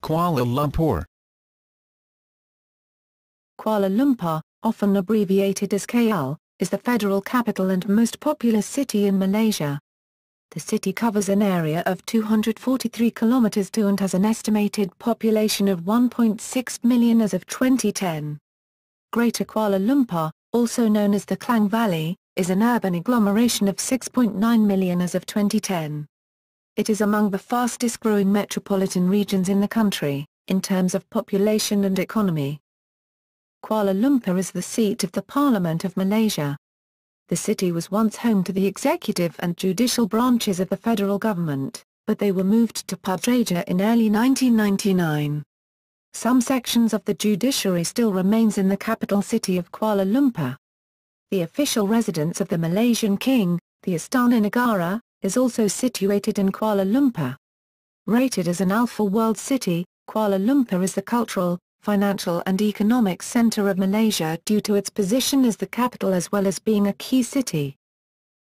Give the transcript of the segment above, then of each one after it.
Kuala Lumpur. Kuala Lumpur, often abbreviated as KL, is the federal capital and most populous city in Malaysia. The city covers an area of 243 kilometers (2) and has an estimated population of 1.6 million as of 2010. Greater Kuala Lumpur, also known as the Klang Valley, is an urban agglomeration of 6.9 million as of 2010. It is among the fastest-growing metropolitan regions in the country, in terms of population and economy. Kuala Lumpur is the seat of the Parliament of Malaysia. The city was once home to the executive and judicial branches of the federal government, but they were moved to Putrajaya in early 1999. Some sections of the judiciary still remains in the capital city of Kuala Lumpur. The official residence of the Malaysian king, the Istana Negara, is also situated in Kuala Lumpur. Rated as an Alpha World City, Kuala Lumpur is the cultural, financial and economic centre of Malaysia due to its position as the capital as well as being a key city.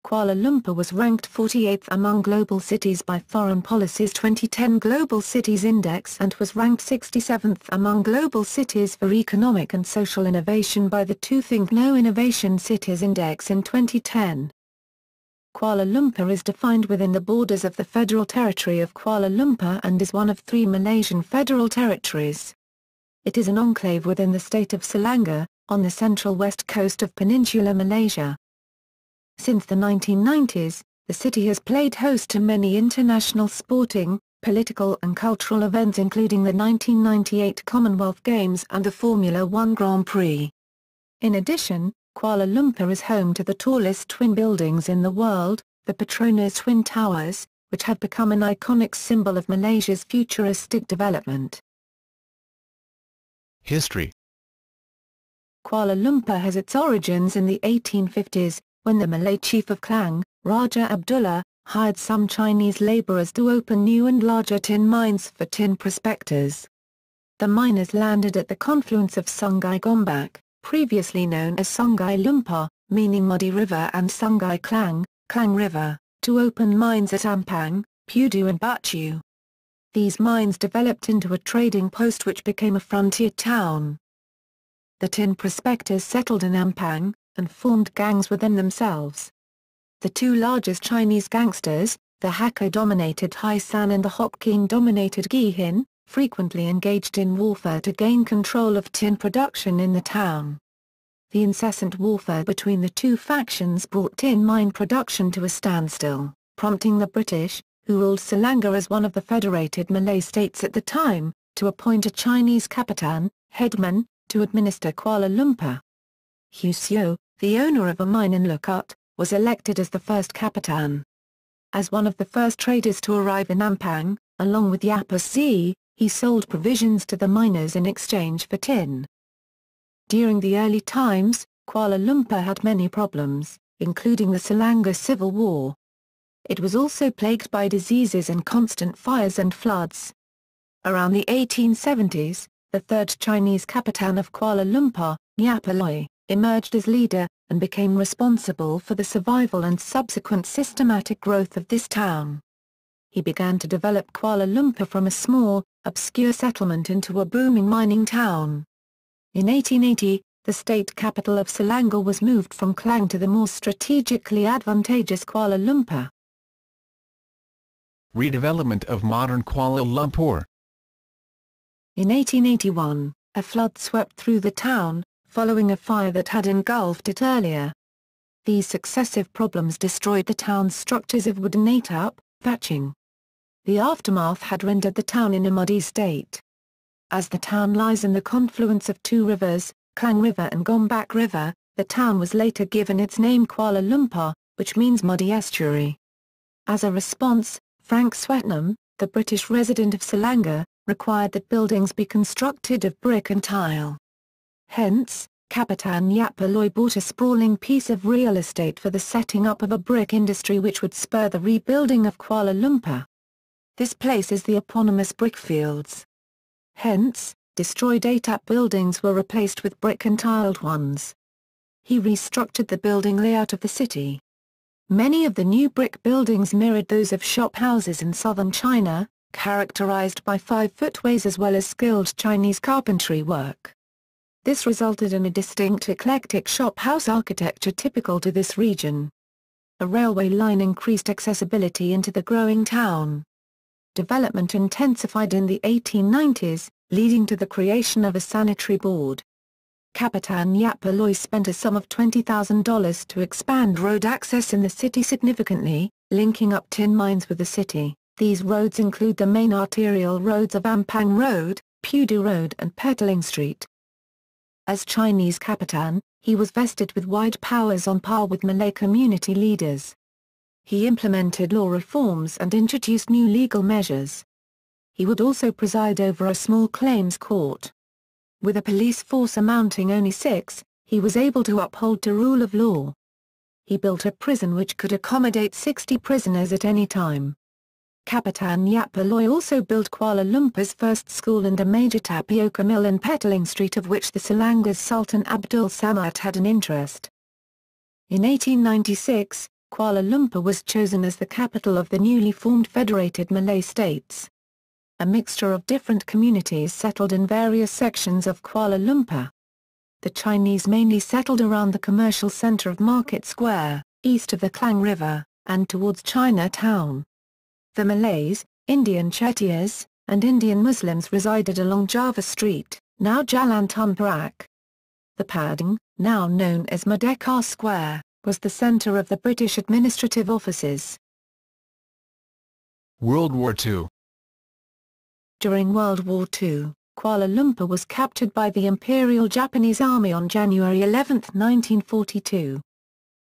Kuala Lumpur was ranked 48th among global cities by Foreign Policy's 2010 Global Cities Index and was ranked 67th among global cities for economic and social innovation by the Think No Innovation Cities Index in 2010. Kuala Lumpur is defined within the borders of the Federal Territory of Kuala Lumpur and is one of 3 Malaysian federal territories. It is an enclave within the state of Selangor, on the central west coast of Peninsular Malaysia. Since the 1990s, the city has played host to many international sporting, political and cultural events including the 1998 Commonwealth Games and the Formula One Grand Prix. In addition, Kuala Lumpur is home to the tallest twin buildings in the world, the Petronas Twin Towers, which have become an iconic symbol of Malaysia's futuristic development. History. Kuala Lumpur has its origins in the 1850s, when the Malay chief of Klang, Raja Abdullah, hired some Chinese labourers to open new and larger tin mines for tin prospectors. The miners landed at the confluence of Sungai Gombak, previously known as Sungai Lumpur, meaning muddy river, and Sungai Klang, Klang River, to open mines at Ampang, Pudu and Batu. These mines developed into a trading post which became a frontier town. The tin prospectors settled in Ampang, and formed gangs within themselves. The 2 largest Chinese gangsters, the Hakka-dominated Hai San and the Hokkien-dominated Gi Hin, frequently engaged in warfare to gain control of tin production in the town. The incessant warfare between the 2 factions brought tin mine production to a standstill, prompting the British, who ruled Selangor as one of the federated Malay states at the time, to appoint a Chinese kapitan, headman, to administer Kuala Lumpur. Hu Sio, the owner of a mine in Lukut, was elected as the first kapitan. As one of the first traders to arrive in Ampang, along with Yapus Z, he sold provisions to the miners in exchange for tin. During the early times, Kuala Lumpur had many problems, including the Selangor Civil War. It was also plagued by diseases and constant fires and floods. Around the 1870s, the third Chinese kapitan of Kuala Lumpur, Yapaloi, emerged as leader, and became responsible for the survival and subsequent systematic growth of this town. He began to develop Kuala Lumpur from a small, obscure settlement into a booming mining town. In 1880, the state capital of Selangor was moved from Klang to the more strategically advantageous Kuala Lumpur. Redevelopment of modern Kuala Lumpur. In 1881, a flood swept through the town, following a fire that had engulfed it earlier. These successive problems destroyed the town's structures of wooden atap, thatching. The aftermath had rendered the town in a muddy state. As the town lies in the confluence of 2 rivers, Klang River and Gombak River, the town was later given its name Kuala Lumpur, which means muddy estuary. As a response, Frank Swetnam, the British resident of Selangor, required that buildings be constructed of brick and tile. Hence, Kapitan Yapaloi bought a sprawling piece of real estate for the setting up of a brick industry which would spur the rebuilding of Kuala Lumpur. This place is the eponymous brickfields. Hence, destroyed atap buildings were replaced with brick and tiled ones. He restructured the building layout of the city. Many of the new brick buildings mirrored those of shop houses in southern China, characterized by 5 footways as well as skilled Chinese carpentry work. This resulted in a distinct eclectic shop-house architecture typical to this region. A railway line increased accessibility into the growing town. Development intensified in the 1890s, leading to the creation of a sanitary board. Kapitan Yap Aloy spent a sum of $20,000 to expand road access in the city significantly, linking up tin mines with the city. These roads include the main arterial roads of Ampang Road, Pudu Road and Petaling Street. As Chinese Kapitan, he was vested with wide powers on par with Malay community leaders. He implemented law reforms and introduced new legal measures. He would also preside over a small claims court. With a police force amounting only 6, he was able to uphold the rule of law. He built a prison which could accommodate 60 prisoners at any time. Kapitan Yap Aloy also built Kuala Lumpur's first school and a major tapioca mill in Petaling Street, of which the Selangor's Sultan Abdul Samad had an interest. In 1896, Kuala Lumpur was chosen as the capital of the newly formed Federated Malay States. A mixture of different communities settled in various sections of Kuala Lumpur. The Chinese mainly settled around the commercial center of Market Square, east of the Klang River, and towards Chinatown. The Malays, Indian Chettiars, and Indian Muslims resided along Java Street, now Jalan Tun Perak. The Padang, now known as Merdeka Square, was the center of the British administrative offices. World War II. During World War II, Kuala Lumpur was captured by the Imperial Japanese Army on January 11, 1942.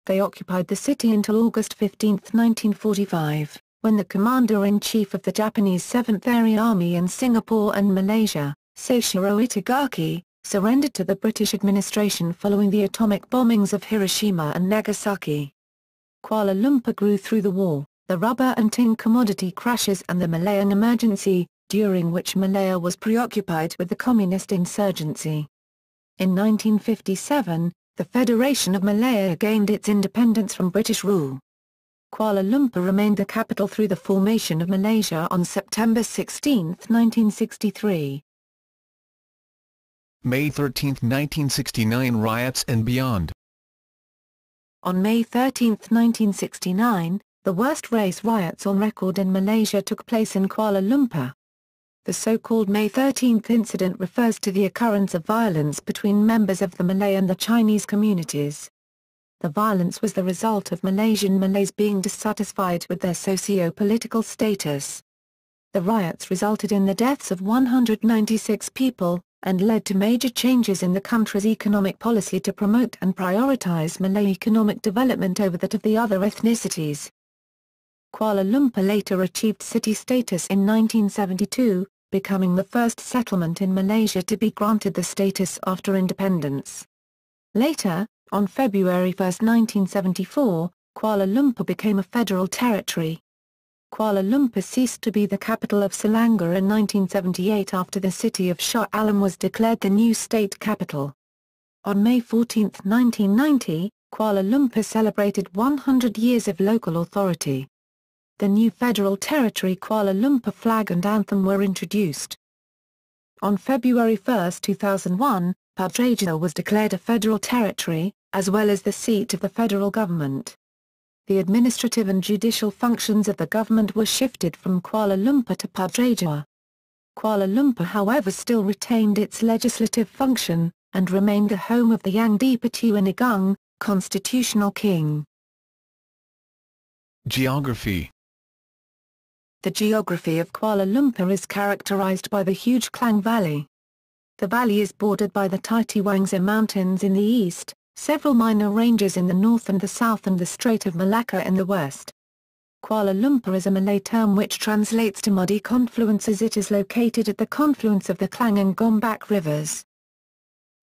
They occupied the city until August 15, 1945. When the Commander-in-Chief of the Japanese 7th Area Army in Singapore and Malaysia, Seiichiro Itagaki, surrendered to the British administration following the atomic bombings of Hiroshima and Nagasaki. Kuala Lumpur grew through the war, the rubber and tin commodity crashes and the Malayan emergency, during which Malaya was preoccupied with the communist insurgency. In 1957, the Federation of Malaya gained its independence from British rule. Kuala Lumpur remained the capital through the formation of Malaysia on September 16, 1963. May 13, 1969 riots and beyond. On May 13, 1969, the worst race riots on record in Malaysia took place in Kuala Lumpur. The so-called May 13 incident refers to the occurrence of violence between members of the Malay and the Chinese communities. The violence was the result of Malaysian Malays being dissatisfied with their socio-political status. The riots resulted in the deaths of 196 people, and led to major changes in the country's economic policy to promote and prioritize Malay economic development over that of the other ethnicities. Kuala Lumpur later achieved city status in 1972, becoming the first settlement in Malaysia to be granted the status after independence. Later, on February 1, 1974, Kuala Lumpur became a federal territory. Kuala Lumpur ceased to be the capital of Selangor in 1978 after the city of Shah Alam was declared the new state capital. On May 14, 1990, Kuala Lumpur celebrated 100 years of local authority. The new federal territory Kuala Lumpur flag and anthem were introduced. On February 1, 2001, Putrajaya was declared a federal territory, as well as the seat of the federal government. The administrative and judicial functions of the government were shifted from Kuala Lumpur to Putrajaya. Kuala Lumpur however still retained its legislative function, and remained the home of the Yang di-Pertua Negara, constitutional king. Geography. The geography of Kuala Lumpur is characterized by the huge Klang Valley. The valley is bordered by the Titiwangsa Mountains in the east, several minor ranges in the north and the south, and the Strait of Malacca in the west. Kuala Lumpur is a Malay term which translates to muddy confluence as it is located at the confluence of the Klang and Gombak rivers.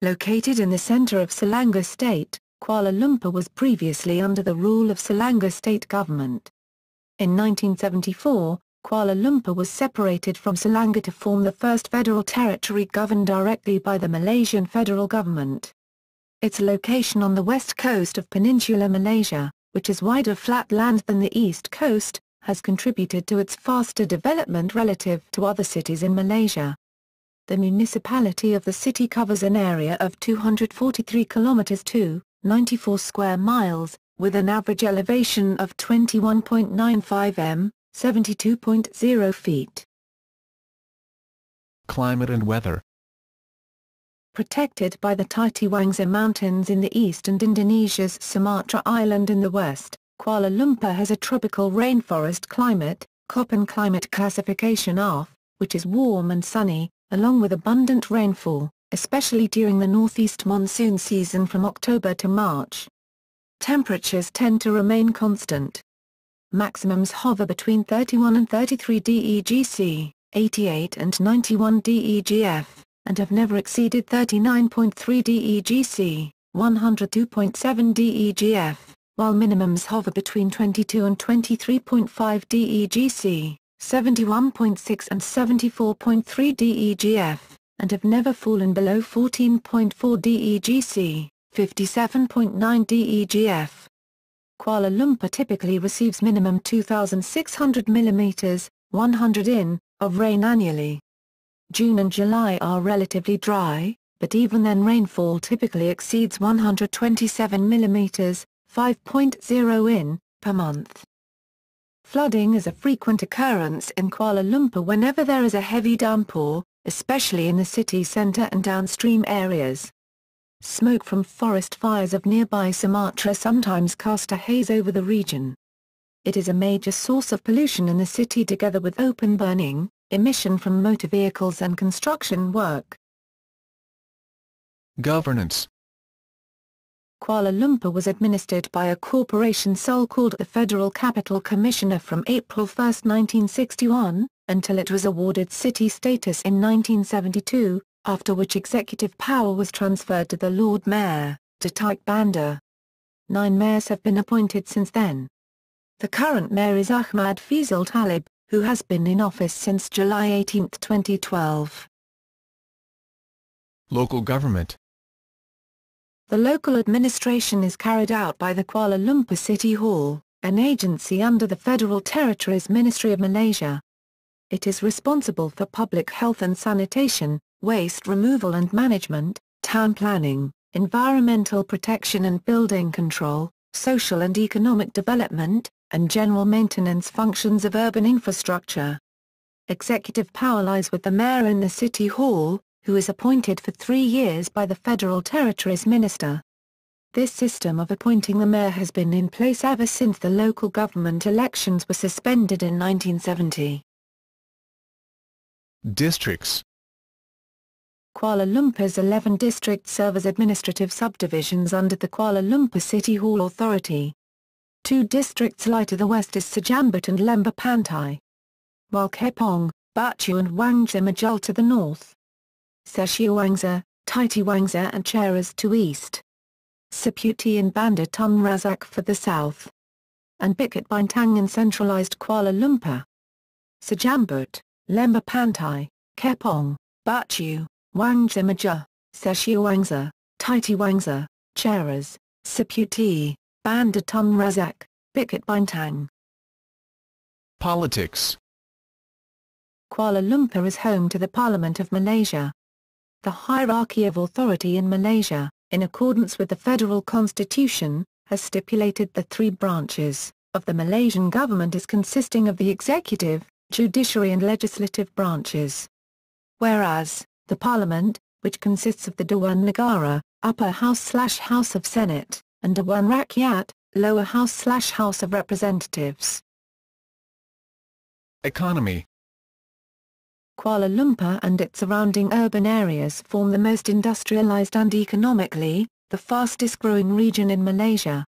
Located in the center of Selangor State, Kuala Lumpur was previously under the rule of Selangor State government. In 1974, Kuala Lumpur was separated from Selangor to form the first federal territory governed directly by the Malaysian federal government. Its location on the west coast of Peninsular Malaysia, which is wider flat land than the east coast, has contributed to its faster development relative to other cities in Malaysia. The municipality of the city covers an area of 243 kilometers to 94 square miles, with an average elevation of 21.95 m, 72.0 feet. Climate and weather. Protected by the Titiwangsa Mountains in the east and Indonesia's Sumatra Island in the west, Kuala Lumpur has a tropical rainforest climate, Köppen climate classification ARF, which is warm and sunny, along with abundant rainfall, especially during the northeast monsoon season from October to March. Temperatures tend to remain constant. Maximums hover between 31 and 33 DEGC, 88 and 91 DEGF, and have never exceeded 39.3 DEGC, 102.7 DEGF, while minimums hover between 22 and 23.5 DEGC, 71.6 and 74.3 DEGF, and have never fallen below 14.4 DEGC, 57.9 DEGF. Kuala Lumpur typically receives minimum 2,600 mm, 100 in, of rain annually. June and July are relatively dry, but even then rainfall typically exceeds 127 mm, 5.0 in, per month. Flooding is a frequent occurrence in Kuala Lumpur whenever there is a heavy downpour, especially in the city centre and downstream areas. Smoke from forest fires of nearby Sumatra sometimes cast a haze over the region. It is a major source of pollution in the city together with open burning, emission from motor vehicles and construction work. Governance. Kuala Lumpur was administered by a corporation sole called the Federal Capital Commissioner from April 1, 1961, until it was awarded city status in 1972, after which executive power was transferred to the Lord Mayor, Datuk Bandar. 9 mayors have been appointed since then. The current mayor is Ahmad Faisal Talib, who has been in office since July 18, 2012. Local government. The local administration is carried out by the Kuala Lumpur City Hall, an agency under the Federal Territories Ministry of Malaysia. It is responsible for public health and sanitation, waste removal and management, town planning, environmental protection and building control, social and economic development, and general maintenance functions of urban infrastructure. Executive power lies with the mayor in the City Hall, who is appointed for 3 years by the Federal Territories Minister. This system of appointing the mayor has been in place ever since the local government elections were suspended in 1970. Districts. Kuala Lumpur's 11 districts serve as administrative subdivisions under the Kuala Lumpur City Hall Authority. 2 districts lie to the west as Segera and Lembah Pantai, while Kepong, Bachu and Wangsa Majul to the north. Sesiawangsa, Titiwangsa and Cheras to east. Seputi and Bandar Tun Razak for the south. And Bukit Bintang in centralised Kuala Lumpur. Segera, Lembah Pantai, Kepong, Bachu, Wangsa Majul, Sesiawangsa, Titiwangsa, Cheras, Seputi, Bandar Tun Razak, Bukit Bintang. Politics. Kuala Lumpur is home to the Parliament of Malaysia. The hierarchy of authority in Malaysia, in accordance with the federal constitution, has stipulated the 3 branches of the Malaysian government as consisting of the executive, judiciary and legislative branches. Whereas, the Parliament, which consists of the Dewan Negara, Upper House/House of Senate, and Dewan Rakyat, Lower House/House of Representatives. Economy. Kuala Lumpur and its surrounding urban areas form the most industrialized and economically, the fastest growing region in Malaysia.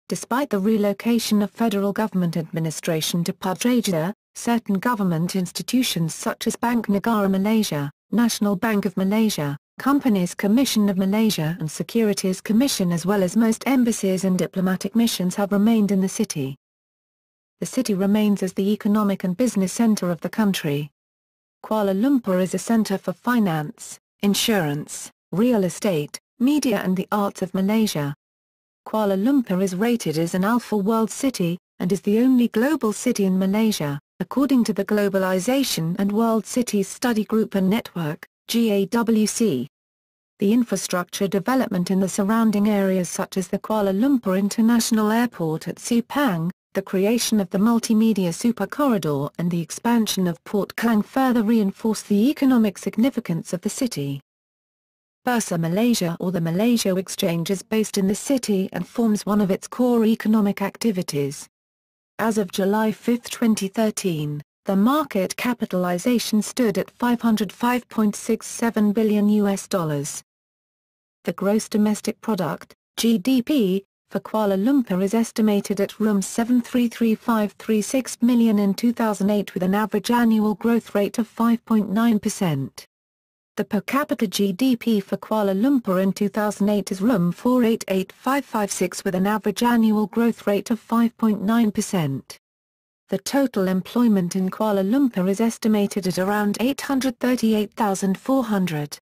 Despite the relocation of federal government administration to Putrajaya, certain government institutions such as Bank Negara Malaysia, National Bank of Malaysia, Companies Commission of Malaysia and Securities Commission as well as most embassies and diplomatic missions have remained in the city. The city remains as the economic and business centre of the country. Kuala Lumpur is a centre for finance, insurance, real estate, media and the arts of Malaysia. Kuala Lumpur is rated as an Alpha World City, and is the only global city in Malaysia, according to the Globalization and World Cities Study Group and Network, GAWC. The infrastructure development in the surrounding areas such as the Kuala Lumpur International Airport at Sepang, the creation of the multimedia super corridor and the expansion of Port Klang further reinforce the economic significance of the city. Bursa Malaysia or the Malaysia Exchange is based in the city and forms one of its core economic activities. As of July 5, 2013, the market capitalization stood at $505.67 billion. The gross domestic product, GDP, for Kuala Lumpur is estimated at $733,536 million in 2008 with an average annual growth rate of 5.9%. The per capita GDP for Kuala Lumpur in 2008 is $488,556 with an average annual growth rate of 5.9%. The total employment in Kuala Lumpur is estimated at around 838,400.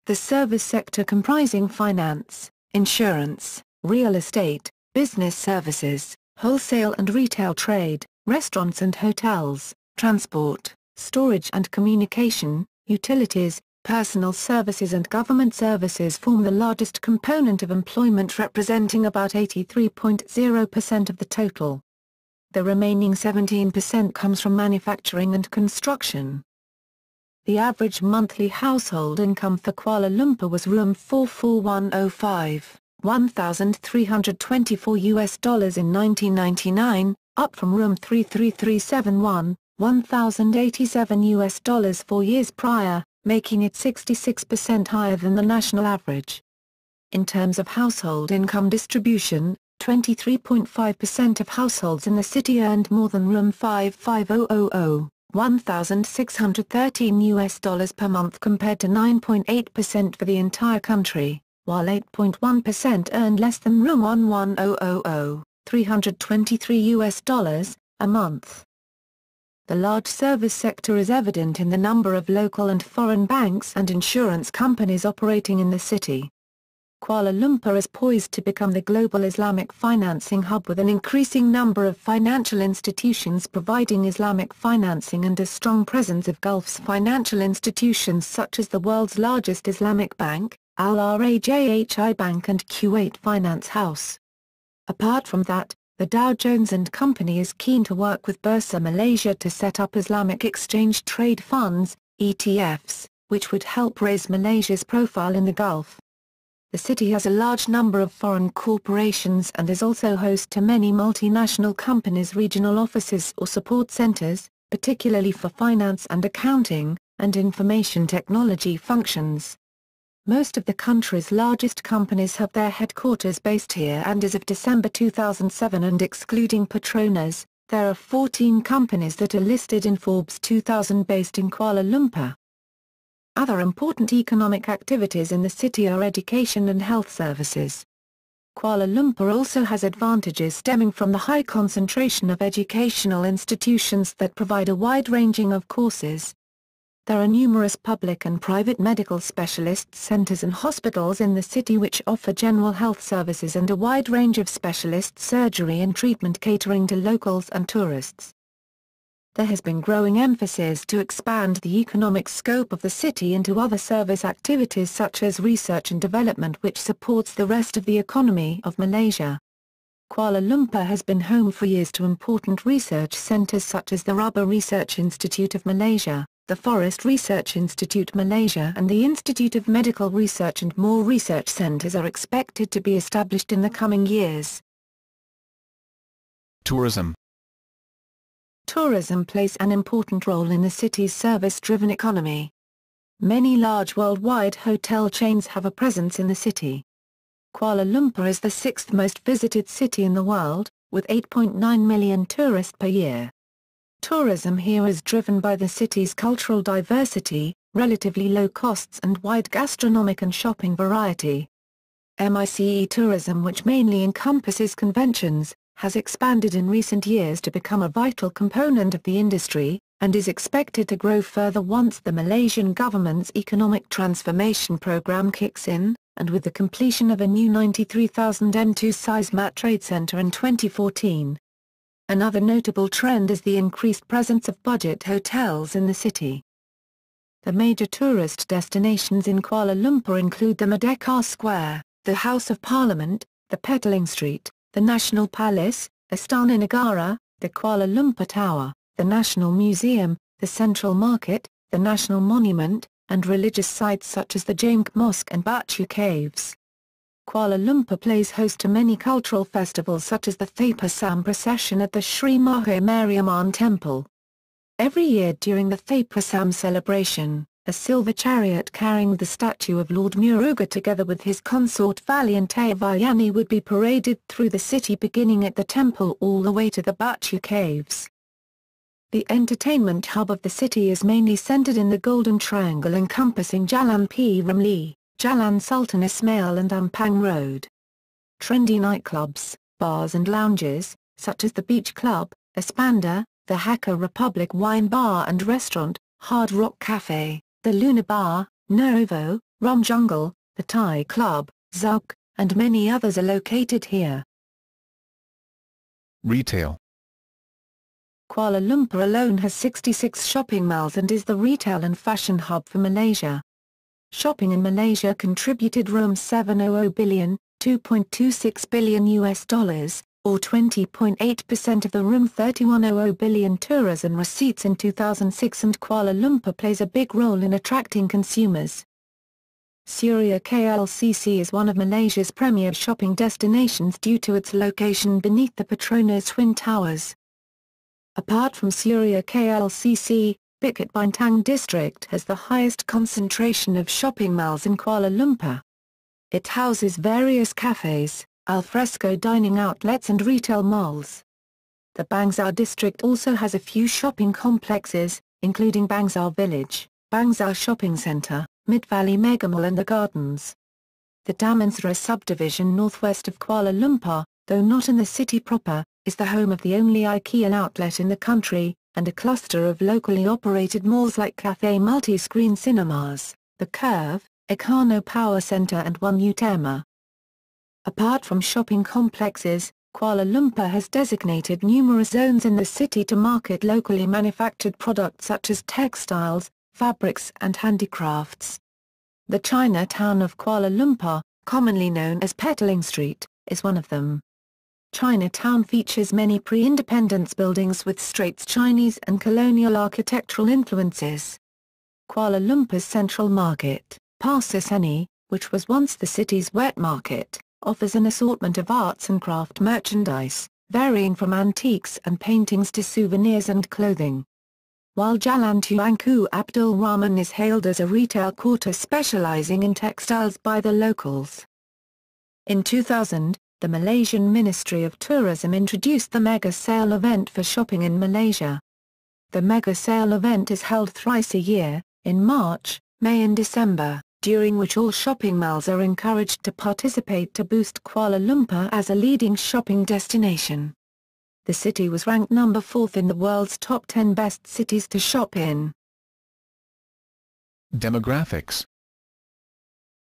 The service sector comprising finance, insurance, real estate, business services, wholesale and retail trade, restaurants and hotels, transport, storage and communication, utilities, personal services and government services form the largest component of employment, representing about 83.0% of the total. The remaining 17% comes from manufacturing and construction. The average monthly household income for Kuala Lumpur was $44105, $1,324 in 1999, up from $33371, $1,087 4 years prior, making it 66% higher than the national average. In terms of household income distribution, 23.5% of households in the city earned more than $55000, $1,613 per month compared to 9.8% for the entire country, while 8.1% earned less than $11000, $323 a month. The large service sector is evident in the number of local and foreign banks and insurance companies operating in the city. Kuala Lumpur is poised to become the global Islamic financing hub with an increasing number of financial institutions providing Islamic financing and a strong presence of Gulf's financial institutions such as the world's largest Islamic bank, Al Rajhi Bank and Kuwait Finance House. Apart from that, the Dow Jones and Company is keen to work with Bursa Malaysia to set up Islamic exchange trade funds, ETFs, which would help raise Malaysia's profile in the Gulf. The city has a large number of foreign corporations and is also host to many multinational companies' regional offices or support centers, particularly for finance and accounting, and information technology functions. Most of the country's largest companies have their headquarters based here, and as of December 2007 and excluding Petronas, there are 14 companies that are listed in Forbes 2000 based in Kuala Lumpur. Other important economic activities in the city are education and health services. Kuala Lumpur also has advantages stemming from the high concentration of educational institutions that provide a wide ranging of courses. There are numerous public and private medical specialist centers and hospitals in the city which offer general health services and a wide range of specialist surgery and treatment catering to locals and tourists. There has been growing emphasis to expand the economic scope of the city into other service activities such as research and development, which supports the rest of the economy of Malaysia. Kuala Lumpur has been home for years to important research centers such as the Rubber Research Institute of Malaysia, the Forest Research Institute Malaysia and the Institute of Medical Research, and more research centers are expected to be established in the coming years. Tourism. Tourism plays an important role in the city's service-driven economy. Many large worldwide hotel chains have a presence in the city. Kuala Lumpur is the sixth most visited city in the world, with 8.9 million tourists per year. Tourism here is driven by the city's cultural diversity, relatively low costs and wide gastronomic and shopping variety. MICE tourism, which mainly encompasses conventions, has expanded in recent years to become a vital component of the industry, and is expected to grow further once the Malaysian government's economic transformation program kicks in, and with the completion of a new 93,000 m2 size mat trade centre in 2014. Another notable trend is the increased presence of budget hotels in the city. The major tourist destinations in Kuala Lumpur include the Merdeka Square, the House of Parliament, the Petaling Street, the National Palace, Istana Negara, the Kuala Lumpur Tower, the National Museum, the Central Market, the National Monument, and religious sites such as the Jamek Mosque and Batu Caves. Kuala Lumpur plays host to many cultural festivals such as the Thaipusam procession at the Sri Maha Mariamman Temple. Every year during the Thaipusam celebration, a silver chariot carrying the statue of Lord Muruga together with his consort Valiante Vayani would be paraded through the city beginning at the temple all the way to the Batu Caves. The entertainment hub of the city is mainly centered in the Golden Triangle encompassing Jalan P. Ramlee, Jalan Sultan Ismail and Ampang Road. Trendy nightclubs, bars and lounges, such as the Beach Club, Espanda, the Hacker Republic Wine Bar and Restaurant, Hard Rock Cafe, the Luna Bar, Novo, Rum Jungle, the Thai Club, Zouk, and many others are located here. Retail. Kuala Lumpur alone has 66 shopping malls and is the retail and fashion hub for Malaysia. Shopping in Malaysia contributed $700 billion, $2.26 billion US dollars, or 20.8% of the $3100 billion tourism receipts in 2006, and Kuala Lumpur plays a big role in attracting consumers. Suria KLCC is one of Malaysia's premier shopping destinations due to its location beneath the Petronas Twin Towers. Apart from Suria KLCC, Bukit Bintang district has the highest concentration of shopping malls in Kuala Lumpur. It houses various cafes, alfresco dining outlets and retail malls. The Bangsar district also has a few shopping complexes, including Bangsar Village, Bangsar Shopping Centre, Mid-Valley Megamall and The Gardens. The Damansara subdivision northwest of Kuala Lumpur, though not in the city proper, is the home of the only IKEA outlet in the country, and a cluster of locally operated malls like Cathay Multi-Screen Cinemas, The Curve, Econo Power Centre and One Utama. Apart from shopping complexes, Kuala Lumpur has designated numerous zones in the city to market locally manufactured products such as textiles, fabrics and handicrafts. The Chinatown of Kuala Lumpur, commonly known as Petaling Street, is one of them. Chinatown features many pre-independence buildings with Straits Chinese and colonial architectural influences. Kuala Lumpur's Central Market, Pasar Seni, which was once the city's wet market, offers an assortment of arts and craft merchandise, varying from antiques and paintings to souvenirs and clothing. While Jalan Tuanku Abdul Rahman is hailed as a retail quarter specializing in textiles by the locals. In 2000, the Malaysian Ministry of Tourism introduced the Mega Sale event for shopping in Malaysia. The Mega Sale event is held thrice a year, in March, May and December, during which all shopping malls are encouraged to participate to boost Kuala Lumpur as a leading shopping destination. The city was ranked number 4th in the world's top 10 best cities to shop in. Demographics.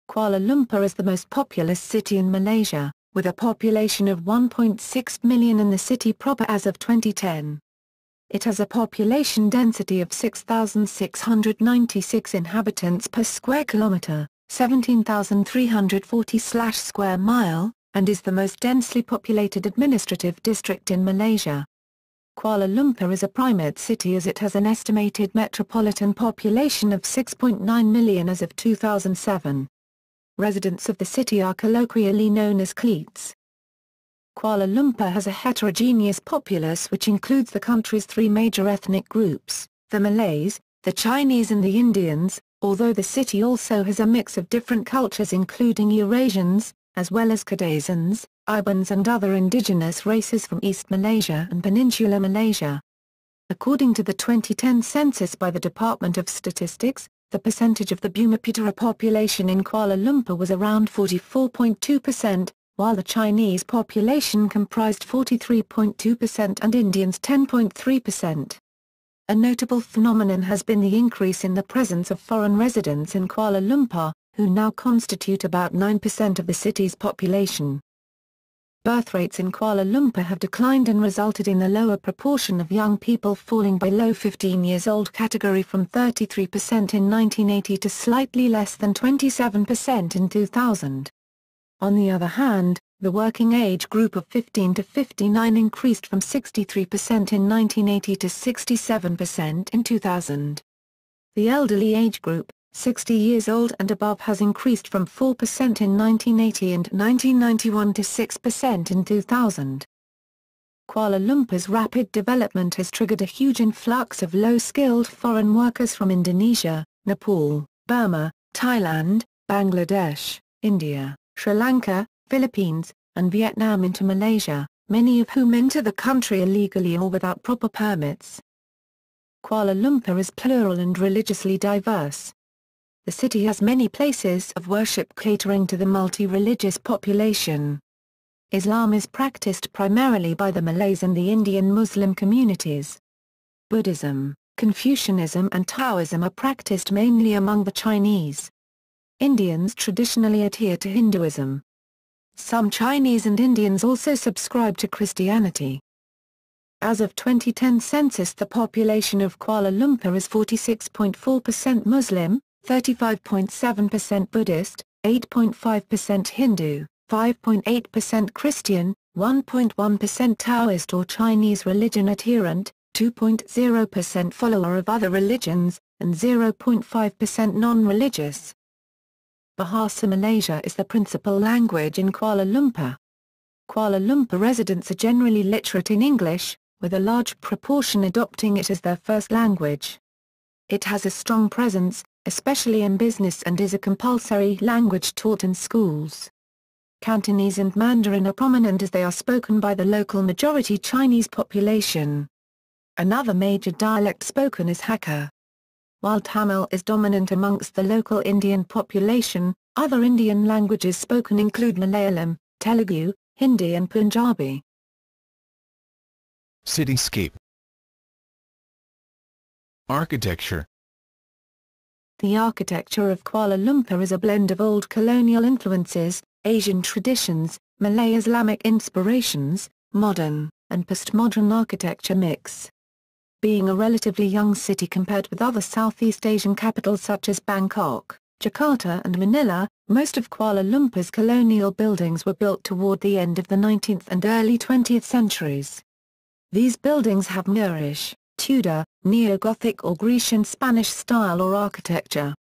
Kuala Lumpur is the most populous city in Malaysia, with a population of 1.6 million in the city proper as of 2010. It has a population density of 6,696 inhabitants per square kilometre, 17,340/square mile, and is the most densely populated administrative district in Malaysia. Kuala Lumpur is a primate city as it has an estimated metropolitan population of 6.9 million as of 2007. Residents of the city are colloquially known as Cleats. Kuala Lumpur has a heterogeneous populace which includes the country's 3 major ethnic groups, the Malays, the Chinese and the Indians, although the city also has a mix of different cultures including Eurasians, as well as Kadazans, Ibans and other indigenous races from East Malaysia and Peninsular Malaysia. According to the 2010 census by the Department of Statistics, the percentage of the Bumiputera population in Kuala Lumpur was around 44.2%, while the Chinese population comprised 43.2% and Indians 10.3%. A notable phenomenon has been the increase in the presence of foreign residents in Kuala Lumpur, who now constitute about 9% of the city's population. birth rates in Kuala Lumpur have declined and resulted in a lower proportion of young people falling below 15 years old category from 33% in 1980 to slightly less than 27% in 2000. On the other hand, the working age group of 15 to 59 increased from 63% in 1980 to 67% in 2000. The elderly age group, 60 years old and above, has increased from 4% in 1980 and 1991 to 6% in 2000. Kuala Lumpur's rapid development has triggered a huge influx of low-skilled foreign workers from Indonesia, Nepal, Burma, Thailand, Bangladesh, India, Sri Lanka, Philippines, and Vietnam into Malaysia, many of whom enter the country illegally or without proper permits. Kuala Lumpur is plural and religiously diverse. The city has many places of worship catering to the multi-religious population. Islam is practiced primarily by the Malays and the Indian Muslim communities. Buddhism, Confucianism and Taoism are practiced mainly among the Chinese. Indians traditionally adhere to Hinduism. Some Chinese and Indians also subscribe to Christianity. As of 2010 census, the population of Kuala Lumpur is 46.4% Muslim, 35.7% Buddhist, 8.5% Hindu, 5.8% Christian, 1.1% Taoist or Chinese religion adherent, 2.0% follower of other religions, and 0.5% non-religious. Bahasa Malaysia is the principal language in Kuala Lumpur. Kuala Lumpur residents are generally literate in English, with a large proportion adopting it as their first language. It has a strong presence, especially in business, and is a compulsory language taught in schools. Cantonese and Mandarin are prominent as they are spoken by the local majority Chinese population. Another major dialect spoken is Hakka. While Tamil is dominant amongst the local Indian population, other Indian languages spoken include Malayalam, Telugu, Hindi and Punjabi. Cityscape. Architecture. The architecture of Kuala Lumpur is a blend of old colonial influences, Asian traditions, Malay Islamic inspirations, modern, and postmodern architecture mix. Being a relatively young city compared with other Southeast Asian capitals such as Bangkok, Jakarta and Manila, most of Kuala Lumpur's colonial buildings were built toward the end of the 19th and early 20th centuries. These buildings have Moorish, Tudor, Neo-Gothic or Grecian Spanish style or architecture.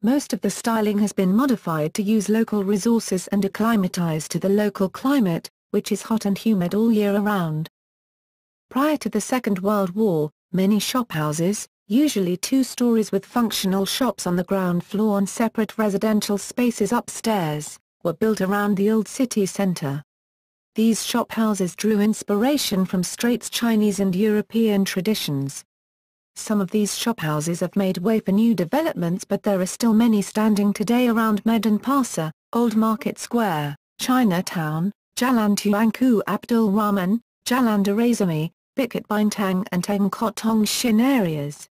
Most of the styling has been modified to use local resources and acclimatized to the local climate, which is hot and humid all year around. Prior to the Second World War, many shophouses, usually 2 stories with functional shops on the ground floor and separate residential spaces upstairs, were built around the old city centre. These shophouses drew inspiration from Straits Chinese and European traditions. Some of these shophouses have made way for new developments, but there are still many standing today around Medan Pasar, Old Market Square, Chinatown, Jalan Tuanku Abdul Rahman, Jalan Darazami, Bukit Bintang and Teng Kotong Shin areas.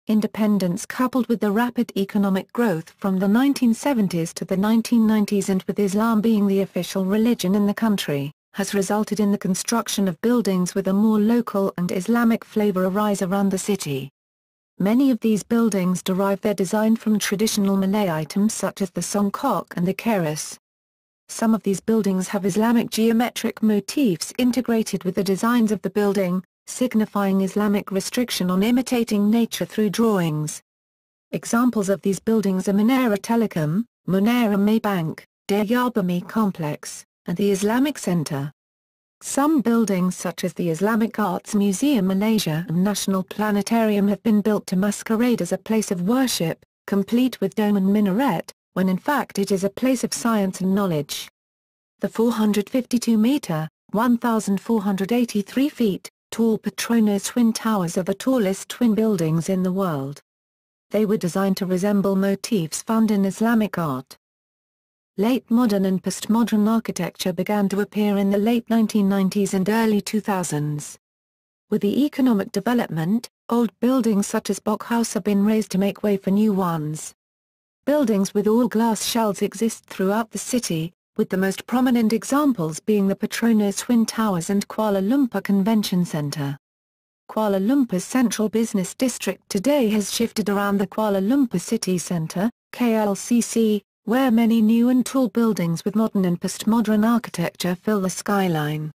Independence coupled with the rapid economic growth from the 1970s to the 1990s and with Islam being the official religion in the country, has resulted in the construction of buildings with a more local and Islamic flavor arise around the city. Many of these buildings derive their design from traditional Malay items such as the songkok and the keris. Some of these buildings have Islamic geometric motifs integrated with the designs of the building, signifying Islamic restriction on imitating nature through drawings. Examples of these buildings are Menara Telecom, Menara Maybank, Dayabami Complex, and the Islamic Center. Some buildings such as the Islamic Arts Museum Malaysia and National Planetarium have been built to masquerade as a place of worship, complete with dome and minaret, when in fact it is a place of science and knowledge. The 452-meter, 1,483 feet, tall Petronas Twin Towers are the tallest twin buildings in the world. They were designed to resemble motifs found in Islamic art. Late modern and postmodern architecture began to appear in the late 1990s and early 2000s. With the economic development, old buildings such as Bock House have been razed to make way for new ones. Buildings with all glass shells exist throughout the city, with the most prominent examples being the Petronas Twin Towers and Kuala Lumpur Convention Centre. Kuala Lumpur's central business district today has shifted around the Kuala Lumpur City Centre, KLCC, where many new and tall buildings with modern and postmodern architecture fill the skyline.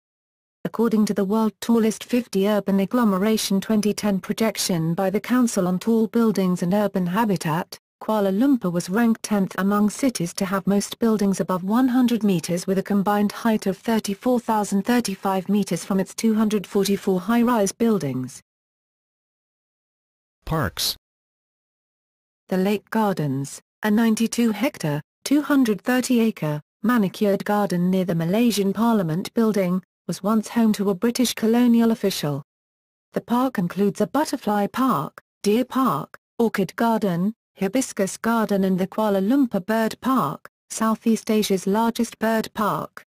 According to the World Tallest 50 Urban Agglomeration 2010 projection by the Council on Tall Buildings and Urban Habitat, Kuala Lumpur was ranked 10th among cities to have most buildings above 100 meters with a combined height of 34,035 meters from its 244 high-rise buildings. Parks. The Lake Gardens, a 92-hectare, 230-acre, manicured garden near the Malaysian Parliament building, was once home to a British colonial official. The park includes a butterfly park, deer park, orchid garden, hibiscus garden and the Kuala Lumpur Bird Park, Southeast Asia's largest bird park.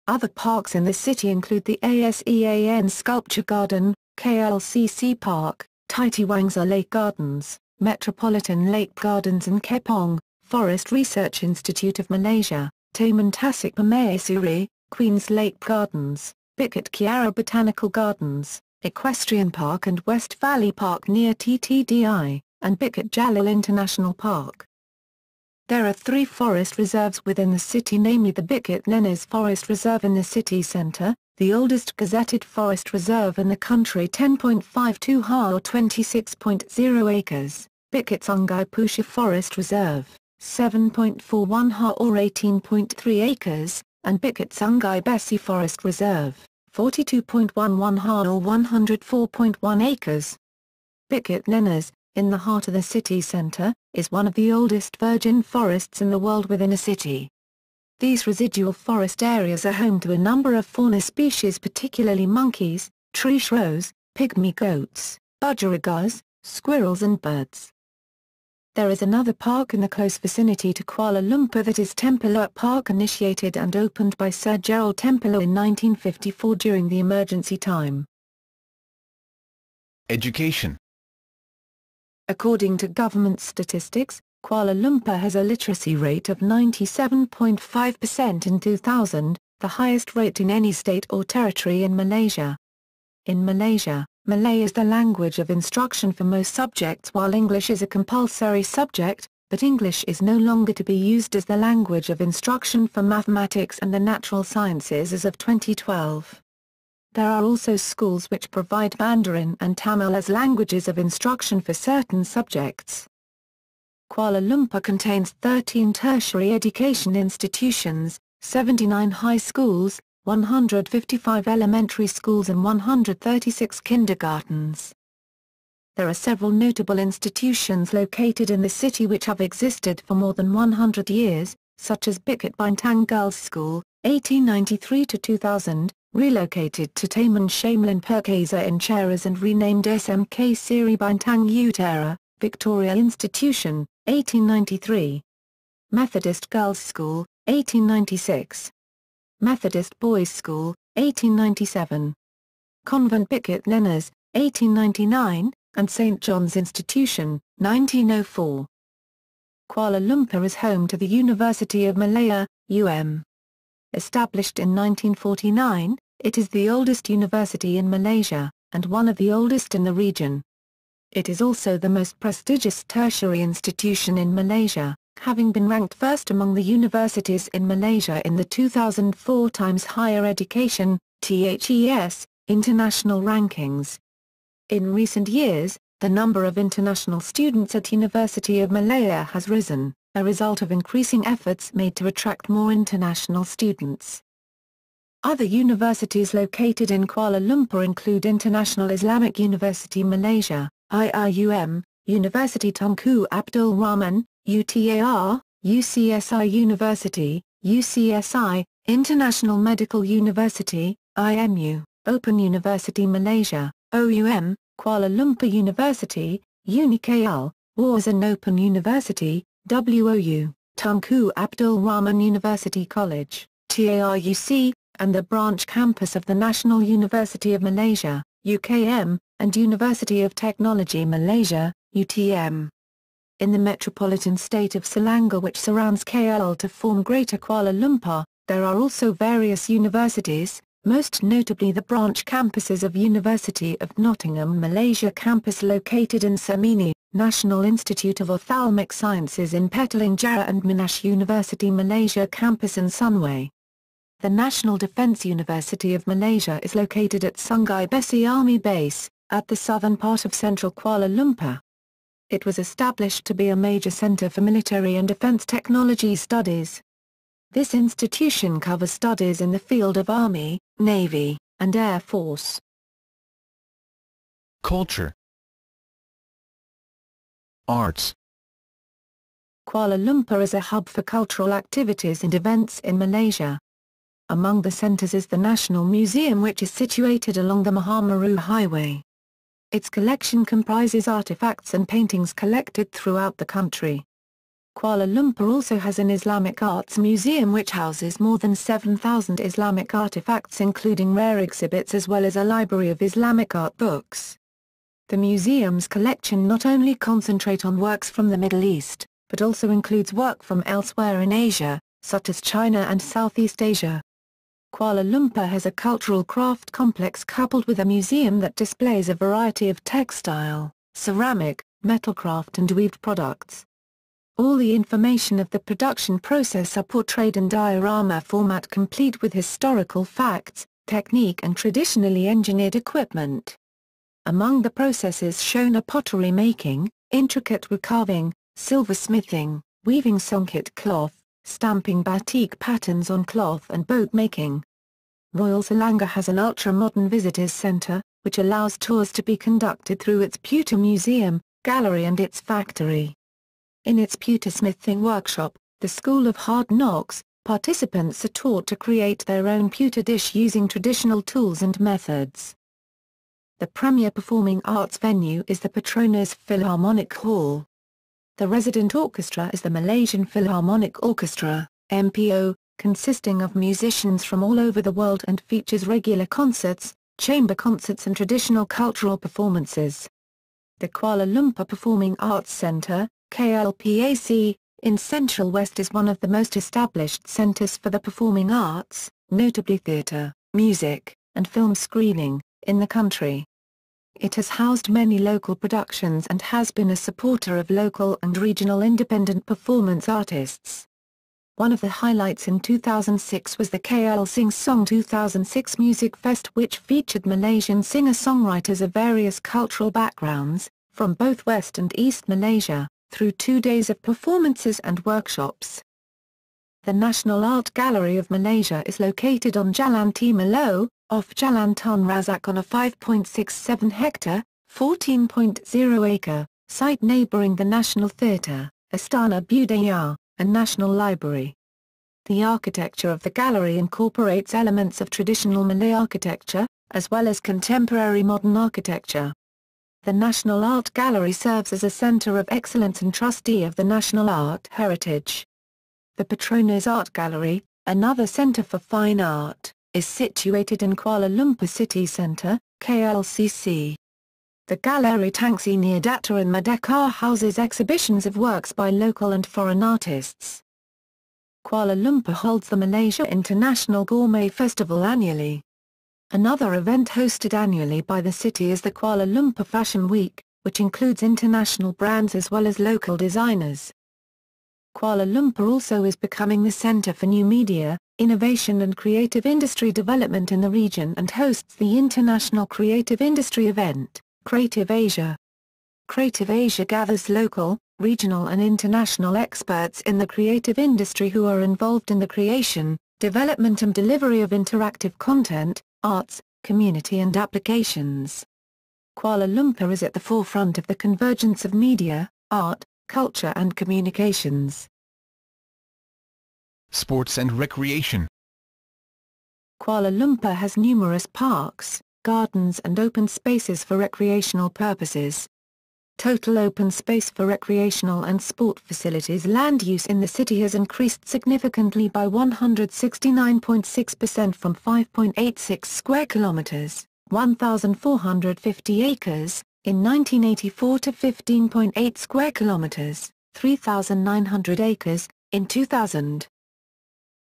Other parks in the city include the ASEAN Sculpture Garden, KLCC Park, Titiwangsa Lake Gardens, Metropolitan Lake Gardens and Kepong, Forest Research Institute of Malaysia, Taman Tasik Permaisuri, Queen's Lake Gardens, Bukit Kiara Botanical Gardens, Equestrian Park and West Valley Park near TTDI, and Bukit Jalil International Park. There are 3 forest reserves within the city, namely the Bukit Nenes Forest Reserve in the city centre, the oldest gazetted forest reserve in the country 10.52 ha or 26.0 acres, Bukit Sungai Pusha Forest Reserve, 7.41 ha or 18.3 acres, and Bukit Sungai Besi Forest Reserve, 42.11 ha or 104.1 acres. Bukit Nenes, in the heart of the city centre, is one of the oldest virgin forests in the world within a city. These residual forest areas are home to a number of fauna species, particularly monkeys, tree shrews, pygmy goats, budgerigar, squirrels and birds. There is another park in the close vicinity to Kuala Lumpur that is Tempelhoek Park, initiated and opened by Sir Gerald Tempelhoek in 1954 during the emergency time. Education. According to government statistics, Kuala Lumpur has a literacy rate of 97.5% in 2000, the highest rate in any state or territory in Malaysia. In Malaysia, Malay is the language of instruction for most subjects while English is a compulsory subject, but English is no longer to be used as the language of instruction for mathematics and the natural sciences as of 2012. There are also schools which provide Mandarin and Tamil as languages of instruction for certain subjects. Kuala Lumpur contains 13 tertiary education institutions, 79 high schools, 155 elementary schools and 136 kindergartens. There are several notable institutions located in the city which have existed for more than 100 years, such as Bukit Bintang Girls' School, 1893 to 2000, relocated to Taman Shamlan Perkasa in Cheras and renamed SMK Seri Bintang Utara, Victoria Institution, 1893. Methodist Girls' School, 1896. Methodist Boys' School, 1897. Convent Bukit Nenes, 1899, and St. John's Institution, 1904. Kuala Lumpur is home to the University of Malaya, Established in 1949, it is the oldest university in Malaysia, and one of the oldest in the region. It is also the most prestigious tertiary institution in Malaysia, having been ranked first among the universities in Malaysia in the 2004 Times Higher Education, THES, international rankings. In recent years, the number of international students at University of Malaya has risen, a result of increasing efforts made to attract more international students. Other universities located in Kuala Lumpur include International Islamic University Malaysia, IIUM, University Tunku Abdul Rahman, UTAR, UCSI University, UCSI, International Medical University, IMU, Open University Malaysia, OUM, Kuala Lumpur University, UNIKL, Wazan Open University, WOU, Tunku Abdul Rahman University College, TARUC, and the branch campus of the National University of Malaysia, UKM, and University of Technology Malaysia, UTM. In the metropolitan state of Selangor, which surrounds KL to form Greater Kuala Lumpur, There are also various universities, most notably the branch campuses of University of Nottingham Malaysia campus located in Semini, National Institute of Ophthalmic Sciences in Petaling Jaya and Monash University Malaysia campus in Sunway. The National Defence University of Malaysia is located at Sungai Besi Army Base, at the southern part of central Kuala Lumpur. It was established to be a major centre for military and defence technology studies. This institution covers studies in the field of Army, Navy, and Air Force. Culture. Arts. Kuala Lumpur is a hub for cultural activities and events in Malaysia. Among the centres is the National Museum, which is situated along the Mahamaru Highway. Its collection comprises artifacts and paintings collected throughout the country. Kuala Lumpur also has an Islamic Arts Museum which houses more than 7,000 Islamic artifacts including rare exhibits as well as a library of Islamic art books. The museum's collection not only concentrate on works from the Middle East, but also includes work from elsewhere in Asia, such as China and Southeast Asia. Kuala Lumpur has a cultural craft complex coupled with a museum that displays a variety of textile, ceramic, metalcraft and weaved products. All the information of the production process are portrayed in diorama format complete with historical facts, technique and traditionally engineered equipment. Among the processes shown are pottery making, intricate wood carving, silversmithing, weaving songkit cloth, stamping batik patterns on cloth and boat making. Royal Selangor has an ultra-modern visitors centre, which allows tours to be conducted through its pewter museum, gallery and its factory. In its pewter smithing workshop, the School of Hard Knocks, participants are taught to create their own pewter dish using traditional tools and methods. The premier performing arts venue is the Petronas Philharmonic Hall. The resident orchestra is the Malaysian Philharmonic Orchestra, MPO, consisting of musicians from all over the world and features regular concerts, chamber concerts and traditional cultural performances. The Kuala Lumpur Performing Arts Centre, KLPAC, in Central West is one of the most established centres for the performing arts, notably theatre, music, and film screening, in the country. It has housed many local productions and has been a supporter of local and regional independent performance artists. One of the highlights in 2006 was the KL Sing Song 2006 Music Fest, which featured Malaysian singer-songwriters of various cultural backgrounds, from both West and East Malaysia, through 2 days of performances and workshops. The National Art Gallery of Malaysia is located on Jalan Timalo, off Jalan Tun Razak on a 5.67-hectare, 14.0-acre, site neighbouring the National Theatre, Istana Budaya, and National Library. The architecture of the gallery incorporates elements of traditional Malay architecture, as well as contemporary modern architecture. The National Art Gallery serves as a centre of excellence and trustee of the national art heritage. The Petronas Art Gallery, another centre for fine art, is situated in Kuala Lumpur City Centre, KLCC. The Galeri Tangsi near Dataran Merdeka houses exhibitions of works by local and foreign artists. Kuala Lumpur holds the Malaysia International Gourmet Festival annually. Another event hosted annually by the city is the Kuala Lumpur Fashion Week, which includes international brands as well as local designers. Kuala Lumpur also is becoming the centre for new media, innovation and creative industry development in the region and hosts the International Creative Industry event, Creative Asia. Creative Asia gathers local, regional and international experts in the creative industry who are involved in the creation, development and delivery of interactive content, arts, community and applications. Kuala Lumpur is at the forefront of the convergence of media, art, culture and communications. Sports and recreation. Kuala Lumpur has numerous parks, gardens and open spaces for recreational purposes. Total open space for recreational and sport facilities land use in the city has increased significantly by 169.6% from 5.86 square kilometers, 1,450 acres, in 1984 to 15.8 square kilometers, 3,900 acres, in 2000.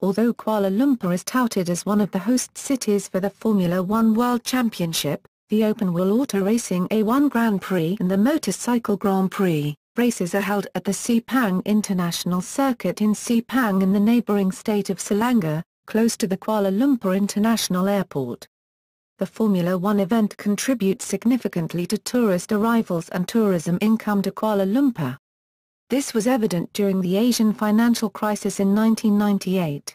Although Kuala Lumpur is touted as one of the host cities for the Formula One World Championship, the Open Wheel Auto Racing A1 Grand Prix and the Motorcycle Grand Prix, races are held at the Sepang International Circuit in Sepang in the neighbouring state of Selangor, close to the Kuala Lumpur International Airport. The Formula One event contributes significantly to tourist arrivals and tourism income to Kuala Lumpur. This was evident during the Asian financial crisis in 1998.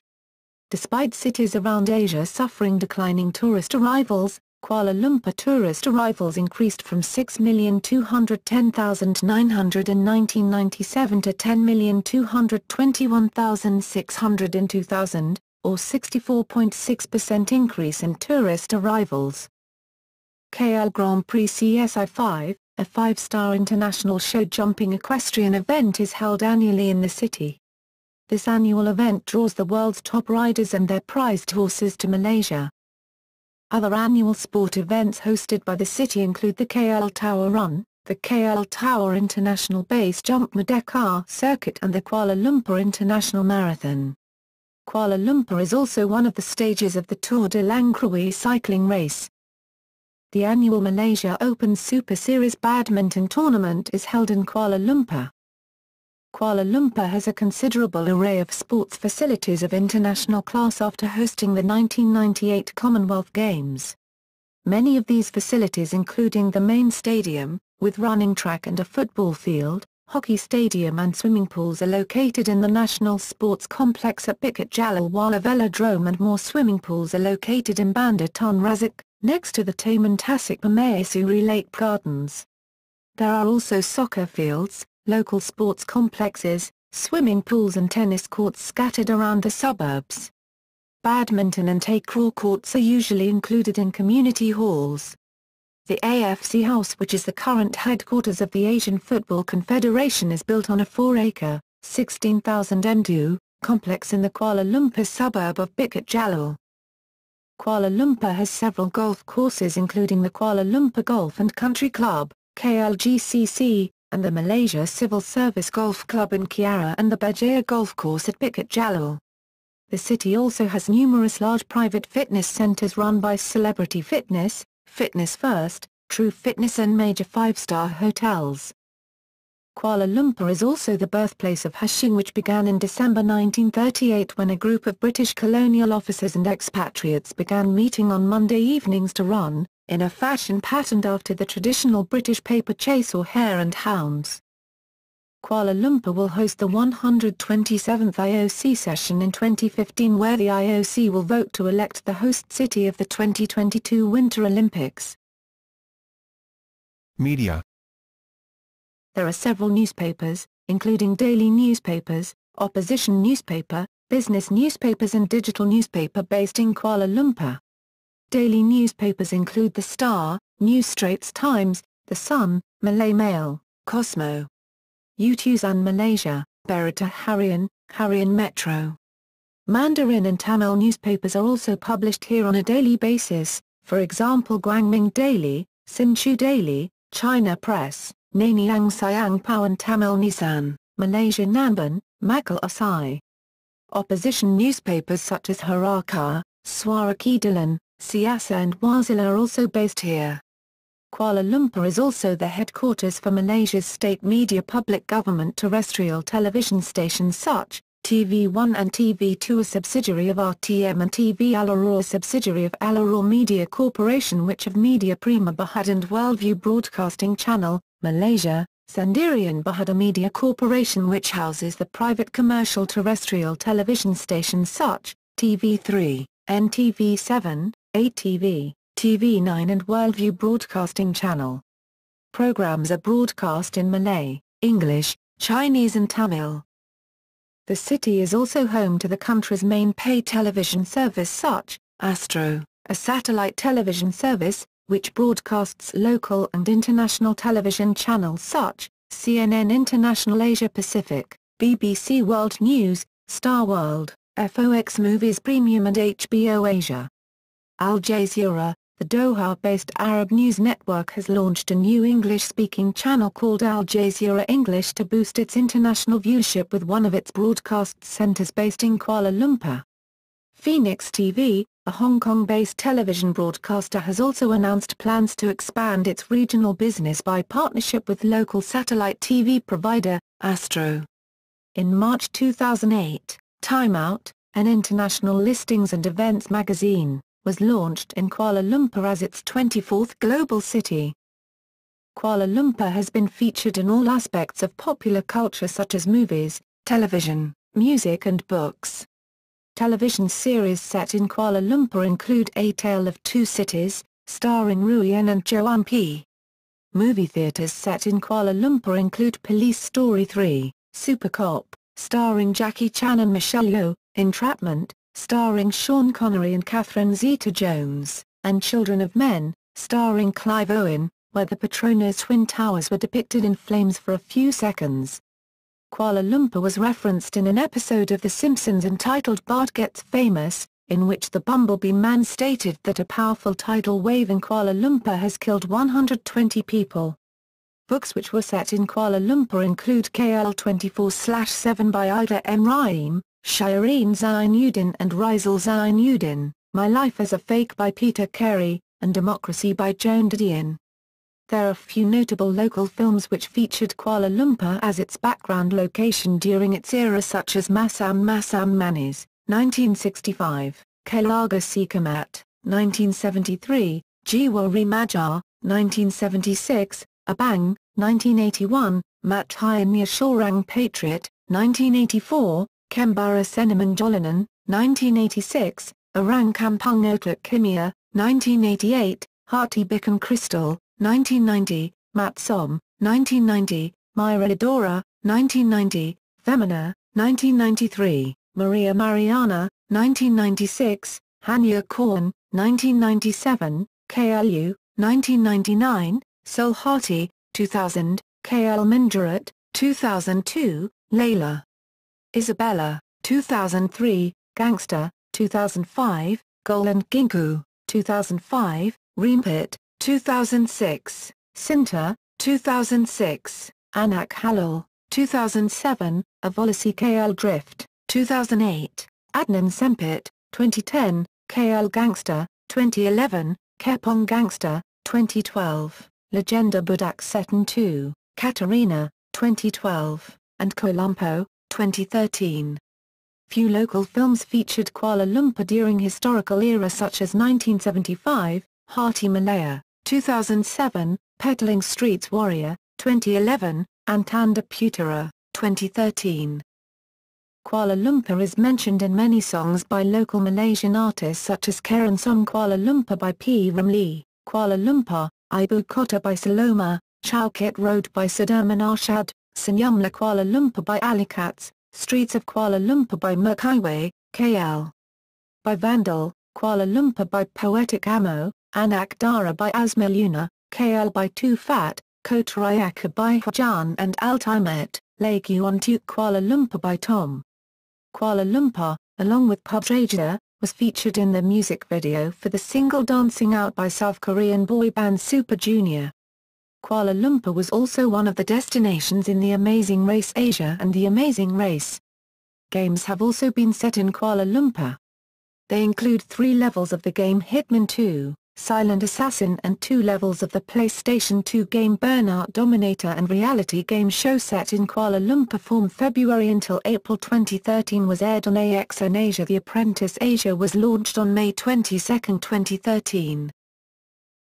Despite cities around Asia suffering declining tourist arrivals, Kuala Lumpur tourist arrivals increased from 6,210,900 in 1997 to 10,221,600 in 2000, or 64.6% increase in tourist arrivals. KL Grand Prix CSI-5, a five-star international show jumping equestrian event, is held annually in the city. This annual event draws the world's top riders and their prized horses to Malaysia. Other annual sport events hosted by the city include the KL Tower Run, the KL Tower International Base Jump Merdeka Circuit and the Kuala Lumpur International Marathon. Kuala Lumpur is also one of the stages of the Tour de Langkawi cycling race. The annual Malaysia Open Super Series badminton tournament is held in Kuala Lumpur. Kuala Lumpur has a considerable array of sports facilities of international class after hosting the 1998 Commonwealth Games. Many of these facilities, including the main stadium, with running track and a football field, hockey stadium and swimming pools, are located in the National Sports Complex at Bukit Jalil, while a velodrome and more swimming pools are located in Bandar Tun Razak, next to the Taman Tasik Permaisuri Lake Gardens. There are also soccer fields, local sports complexes, swimming pools and tennis courts scattered around the suburbs. Badminton and takraw courts are usually included in community halls. The AFC House, which is the current headquarters of the Asian Football Confederation, is built on a 4-acre, 16,000 m2, complex in the Kuala Lumpur suburb of Bukit Jalil. Kuala Lumpur has several golf courses, including the Kuala Lumpur Golf and Country Club, KLGCC, and the Malaysia Civil Service Golf Club in Kiara and the Bajaya Golf Course at Bukit Jalil. The city also has numerous large private fitness centres run by Celebrity Fitness, Fitness First, True Fitness and major five-star hotels. Kuala Lumpur is also the birthplace of hashing, which began in December 1938 when a group of British colonial officers and expatriates began meeting on Monday evenings to run, in a fashion patterned after the traditional British paper chase or hare and hounds. Kuala Lumpur will host the 127th IOC session in 2015, where the IOC will vote to elect the host city of the 2022 Winter Olympics. Media. There are several newspapers, including daily newspapers, opposition newspaper, business newspapers and digital newspaper based in Kuala Lumpur. Daily newspapers include The Star, New Straits Times, The Sun, Malay Mail, Cosmo, Utuzan Malaysia, Berita Harian, Harian Metro. Mandarin and Tamil newspapers are also published here on a daily basis, for example Guangming Daily, Sinchu Daily, China Press, Nanyang Siang Pao and Tamil Nisan, Malaysia Namban, Makal Asai. Opposition newspapers such as Haraka, Suara Keadilan, Siasa and Wazila are also based here. Kuala Lumpur is also the headquarters for Malaysia's state media public government terrestrial television stations such TV1 and TV2, a subsidiary of RTM, and TV Al-Aurora, a subsidiary of Al-Aurora Media Corporation, which have Media Prima Bahad and Worldview Broadcasting Channel, Malaysia, Sendirian Bahada Media Corporation, which houses the private commercial terrestrial television stations such TV3, NTV7, 8TV, TV9 and Worldview Broadcasting Channel. Programs are broadcast in Malay, English, Chinese and Tamil. The city is also home to the country's main pay television service such Astro, a satellite television service, which broadcasts local and international television channels such CNN International Asia Pacific, BBC World News, Star World, FOX Movies Premium and HBO Asia. Al Jazeera, the Doha-based Arab news network, has launched a new English-speaking channel called Al Jazeera English to boost its international viewership with one of its broadcast centers based in Kuala Lumpur. Phoenix TV, a Hong Kong-based television broadcaster, has also announced plans to expand its regional business by partnership with local satellite TV provider, Astro. In March 2008, Time Out, an international listings and events magazine, was launched in Kuala Lumpur as its 24th global city. Kuala Lumpur has been featured in all aspects of popular culture such as movies, television, music and books. Television series set in Kuala Lumpur include A Tale of Two Cities, starring Ruyan and Joanne P. Movie theatres set in Kuala Lumpur include Police Story 3, Super Cop, starring Jackie Chan and Michelle Yeoh, Entrapment, starring Sean Connery and Catherine Zeta-Jones, and Children of Men, starring Clive Owen, where the Petronas Twin Towers were depicted in flames for a few seconds. Kuala Lumpur was referenced in an episode of The Simpsons entitled Bart Gets Famous, in which the Bumblebee Man stated that a powerful tidal wave in Kuala Lumpur has killed 120 people. Books which were set in Kuala Lumpur include KL 24/7 by Ida M. Rahim, Shireen Zainuddin and Rizal Zainuddin, My Life as a Fake by Peter Carey, and Democracy by Joan Didion. There are few notable local films which featured Kuala Lumpur as its background location during its era, such as Masam Masam Manis, 1965, Kelaga Si Kamat, 1973, Jiwa Remaja, 1976, Abang, 1981, Mat Hanya Shorang Patriot, 1984, Kembara Senaman Jolanan, 1986, Orang Kampung Otak Kimia, 1988, Hati Bikan Crystal, 1990, Mat Som, 1990, Myra Lidora, 1990, Femina, 1993, Maria Mariana, 1996, Hanya Korn, 1997, KLU, 1999, Solhati, 2000, KL Minjarat, 2002, Layla. Isabella, 2003, Gangster, 2005, Golan Ginku, 2005, Reempit, 2006, Sinta, 2006, Anak Halal, 2007, Avolasi KL Drift, 2008, Adnan Sempit, 2010, KL Gangster, 2011, Kepong Gangster, 2012, Legenda Budak Setan 2, Katarina, 2012, and Kolampo, 2013. Few local films featured Kuala Lumpur during historical era such as 1975, Hati Malaya, 2007, Peddling Streets Warrior, 2011, and Tanda Putera, 2013. Kuala Lumpur is mentioned in many songs by local Malaysian artists such as Karen Song Kuala Lumpur by P. Ramlee, Kuala Lumpur, Ibu Kota by Saloma, Chowkit Road by Sudirman Arshad, Senyumla Kuala Lumpur by Alikats, Streets of Kuala Lumpur by Merk Highway, KL. By Vandal, Kuala Lumpur by Poetic Ammo, Anak Dara by Asma Luna, KL by Too Fat, Kota Ayaka by Hajan and Altimet, Lake Yuantuk Kuala Lumpur by Tom. Kuala Lumpur, along with Pubraja, was featured in the music video for the single Dancing Out by South Korean boy band Super Junior. Kuala Lumpur was also one of the destinations in The Amazing Race Asia and The Amazing Race. Games have also been set in Kuala Lumpur. They include 3 levels of the game Hitman 2, Silent Assassin, and 2 levels of the PlayStation 2 game Burnout Dominator, and reality game show set in Kuala Lumpur from February until April 2013 was aired on AXN Asia. The Apprentice Asia was launched on May 22, 2013.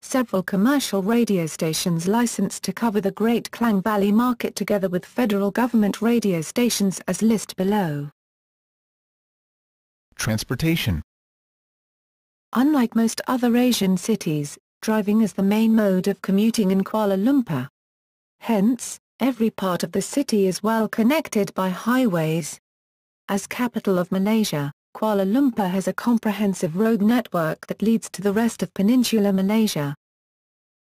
Several commercial radio stations licensed to cover the Great Klang Valley market together with federal government radio stations as list below. Transportation. Unlike most other Asian cities, driving is the main mode of commuting in Kuala Lumpur. Hence, every part of the city is well connected by highways. As capital of Malaysia, Kuala Lumpur has a comprehensive road network that leads to the rest of Peninsular Malaysia.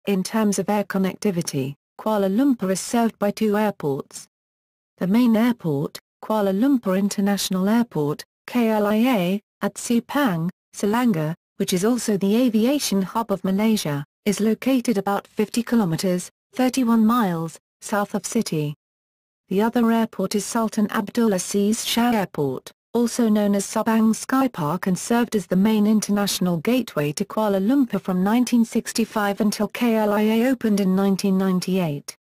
In terms of air connectivity, Kuala Lumpur is served by 2 airports. The main airport, Kuala Lumpur International Airport, KLIA, at Sepang, Selangor, which is also the aviation hub of Malaysia, is located about 50 kilometers, 31 miles, south of city. The other airport is Sultan Abdul Aziz Shah Airport, also known as Subang Sky Park, and served as the main international gateway to Kuala Lumpur from 1965 until KLIA opened in 1998.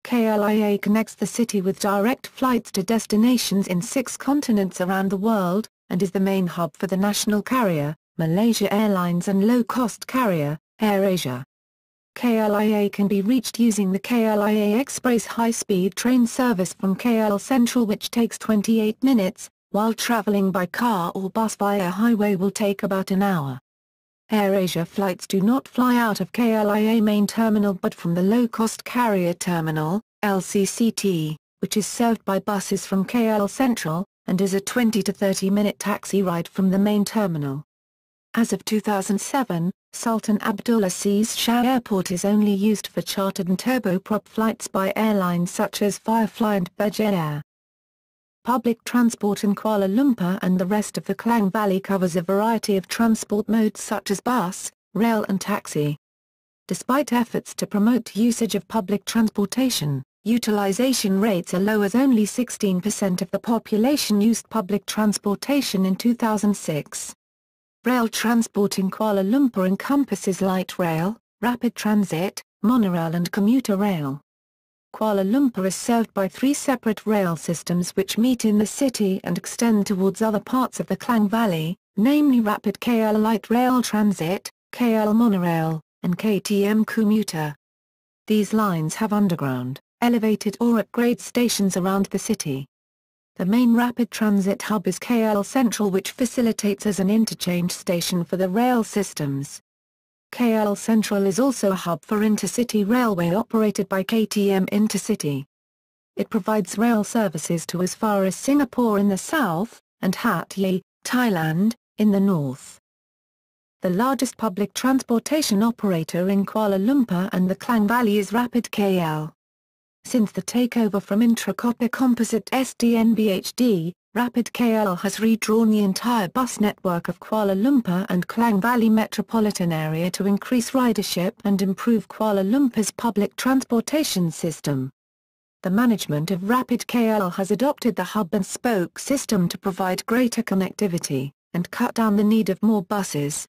KLIA connects the city with direct flights to destinations in 6 continents around the world, and is the main hub for the national carrier, Malaysia Airlines, and low-cost carrier, AirAsia. KLIA can be reached using the KLIA Express high-speed train service from KL Central, which takes 28 minutes, while travelling by car or bus via highway will take about an hour. AirAsia flights do not fly out of KLIA main terminal but from the low-cost carrier terminal, LCCT, which is served by buses from KL Central, and is a 20 to 30-minute taxi ride from the main terminal. As of 2007, Sultan Abdulaziz Shah Airport is only used for chartered and turboprop flights by airlines such as Firefly and Budget Air. Public transport in Kuala Lumpur and the rest of the Klang Valley covers a variety of transport modes such as bus, rail and taxi. Despite efforts to promote usage of public transportation, utilization rates are low, as only 16% of the population used public transportation in 2006. Rail transport in Kuala Lumpur encompasses light rail, rapid transit, monorail and commuter rail. Kuala Lumpur is served by 3 separate rail systems which meet in the city and extend towards other parts of the Klang Valley, namely Rapid KL Light Rail Transit, KL Monorail, and KTM Commuter. These lines have underground, elevated or upgrade stations around the city. The main rapid transit hub is KL Central, which facilitates as an interchange station for the rail systems. KL Central is also a hub for intercity railway operated by KTM Intercity. It provides rail services to as far as Singapore in the south, and Hat Yai, Thailand, in the north. The largest public transportation operator in Kuala Lumpur and the Klang Valley is Rapid KL. Since the takeover from Intracopper Composite SDNBHD, Rapid KL has redrawn the entire bus network of Kuala Lumpur and Klang Valley metropolitan area to increase ridership and improve Kuala Lumpur's public transportation system. The management of Rapid KL has adopted the hub-and-spoke system to provide greater connectivity, and cut down the need of more buses.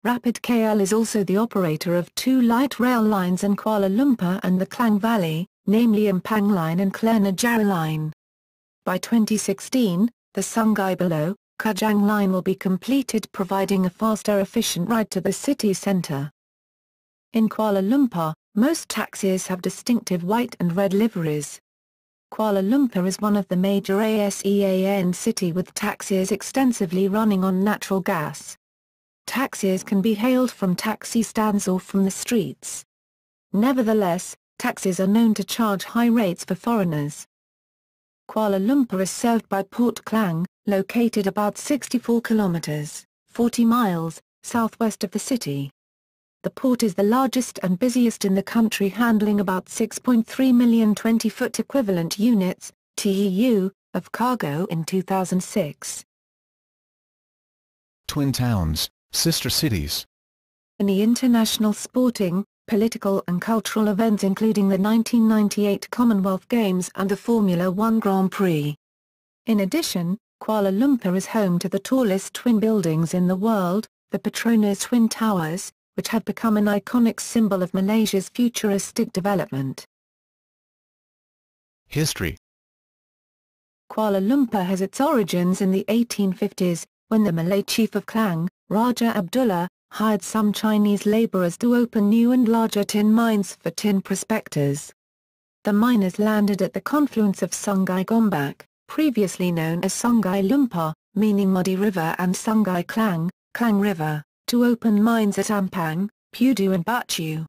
Rapid KL is also the operator of 2 light rail lines in Kuala Lumpur and the Klang Valley, namely Ampang Line and Klernajara Line. By 2016, the Sungai Buloh, Kajang Line will be completed, providing a faster, efficient ride to the city centre. In Kuala Lumpur, most taxis have distinctive white and red liveries. Kuala Lumpur is one of the major ASEAN cities with taxis extensively running on natural gas. Taxis can be hailed from taxi stands or from the streets. Nevertheless, taxis are known to charge high rates for foreigners. Kuala Lumpur is served by Port Klang, located about 64 kilometers, 40 miles, southwest of the city. The port is the largest and busiest in the country, handling about 6.3 million 20-foot equivalent units, TEU, of cargo in 2006. Twin towns, sister cities. Many international sporting, political and cultural events, including the 1998 Commonwealth Games and the Formula One Grand Prix. In addition, Kuala Lumpur is home to the tallest twin buildings in the world, the Petronas Twin Towers, which have become an iconic symbol of Malaysia's futuristic development. History. Kuala Lumpur has its origins in the 1850s, when the Malay chief of Klang, Raja Abdullah, hired some Chinese labourers to open new and larger tin mines for tin prospectors. The miners landed at the confluence of Sungai Gombak, previously known as Sungai Lumpur, meaning Muddy River, and Sungai Klang, Klang River, to open mines at Ampang, Pudu and Batu.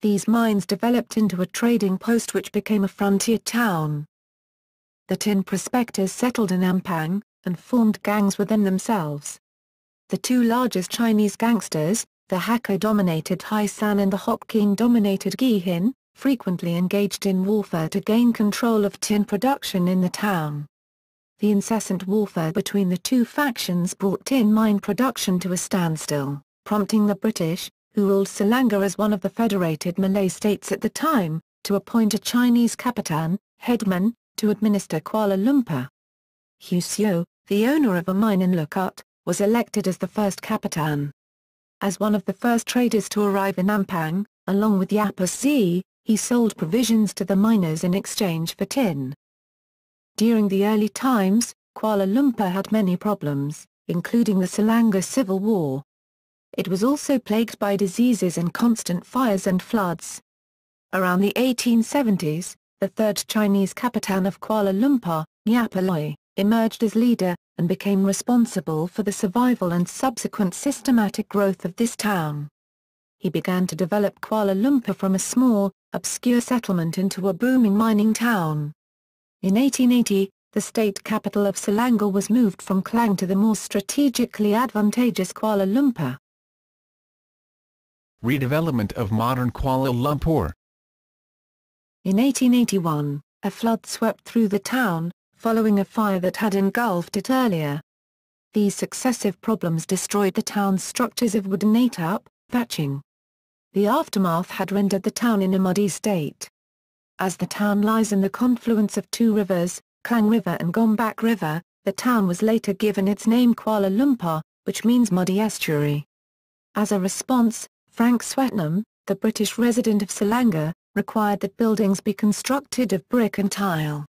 These mines developed into a trading post which became a frontier town. The tin prospectors settled in Ampang, and formed gangs within themselves. The 2 largest Chinese gangsters, the Hakka-dominated Hai San and the Hokkien-dominated Gi Hin, frequently engaged in warfare to gain control of tin production in the town. The incessant warfare between the 2 factions brought tin mine production to a standstill, prompting the British, who ruled Selangor as one of the federated Malay states at the time, to appoint a Chinese kapitan, headman, to administer Kuala Lumpur. Husio, the owner of a mine in Lukut, was elected as the first kapitan. As one of the first traders to arrive in Ampang, along with Yapas Z, he sold provisions to the miners in exchange for tin. During the early times, Kuala Lumpur had many problems, including the Selangor Civil War. It was also plagued by diseases and constant fires and floods. Around the 1870s, the third Chinese kapitan of Kuala Lumpur, Yapa Loi, emerged as leader, and became responsible for the survival and subsequent systematic growth of this town. He began to develop Kuala Lumpur from a small, obscure settlement into a booming mining town. In 1880, the state capital of Selangor was moved from Klang to the more strategically advantageous Kuala Lumpur. Redevelopment of modern Kuala Lumpur. In 1881, a flood swept through the town, following a fire that had engulfed it earlier. These successive problems destroyed the town's structures of wooden atap, thatching. The aftermath had rendered the town in a muddy state. As the town lies in the confluence of two rivers, Klang River and Gombak River, the town was later given its name Kuala Lumpur, which means muddy estuary. As a response, Frank Swetnam, the British resident of Selangor, required that buildings be constructed of brick and tile.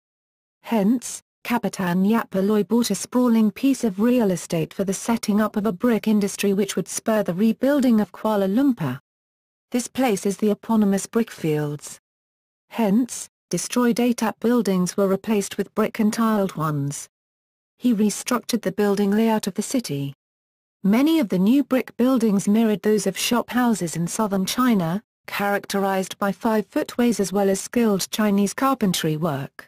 Hence, Kapitan Yapa Loi bought a sprawling piece of real estate for the setting up of a brick industry which would spur the rebuilding of Kuala Lumpur. This place is the eponymous brickfields. Hence, destroyed atap buildings were replaced with brick and tiled ones. He restructured the building layout of the city. Many of the new brick buildings mirrored those of shop houses in southern China, characterized by 5-footways as well as skilled Chinese carpentry work.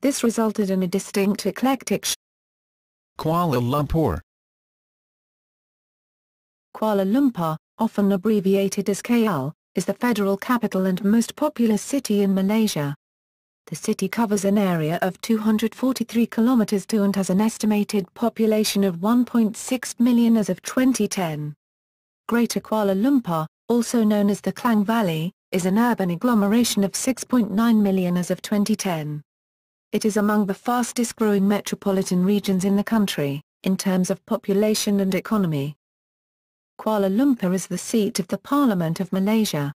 This resulted in a distinct eclectic Kuala Lumpur. Kuala Lumpur, often abbreviated as KL, is the federal capital and most populous city in Malaysia. The city covers an area of 243 kilometers (2) and has an estimated population of 1.6 million as of 2010. Greater Kuala Lumpur, also known as the Klang Valley, is an urban agglomeration of 6.9 million as of 2010. It is among the fastest-growing metropolitan regions in the country, in terms of population and economy. Kuala Lumpur is the seat of the Parliament of Malaysia.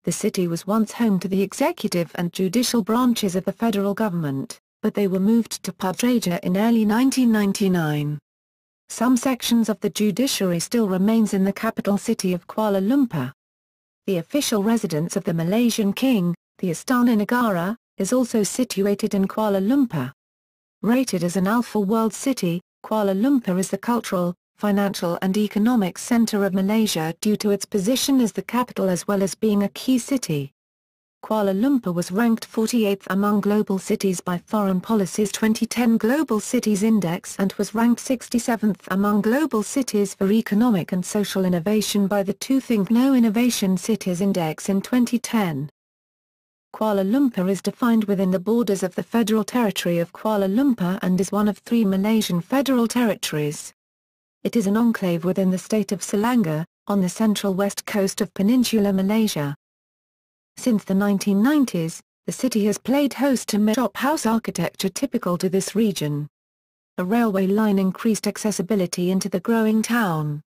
The city was once home to the executive and judicial branches of the federal government, but they were moved to Putrajaya in early 1999. Some sections of the judiciary still remains in the capital city of Kuala Lumpur. The official residence of the Malaysian king, the Istana Negara, is also situated in Kuala Lumpur. Rated as an Alpha World City, Kuala Lumpur is the cultural, financial and economic center of Malaysia due to its position as the capital as well as being a key city. Kuala Lumpur was ranked 48th among global cities by Foreign Policy's 2010 Global Cities Index and was ranked 67th among global cities for economic and social innovation by the Think No Innovation Cities Index in 2010. Kuala Lumpur is defined within the borders of the Federal Territory of Kuala Lumpur and is one of 3 Malaysian federal territories. It is an enclave within the state of Selangor, on the central west coast of Peninsular Malaysia. Since the 1990s, the city has played host to shop house architecture typical to this region. A railway line increased accessibility into the growing town.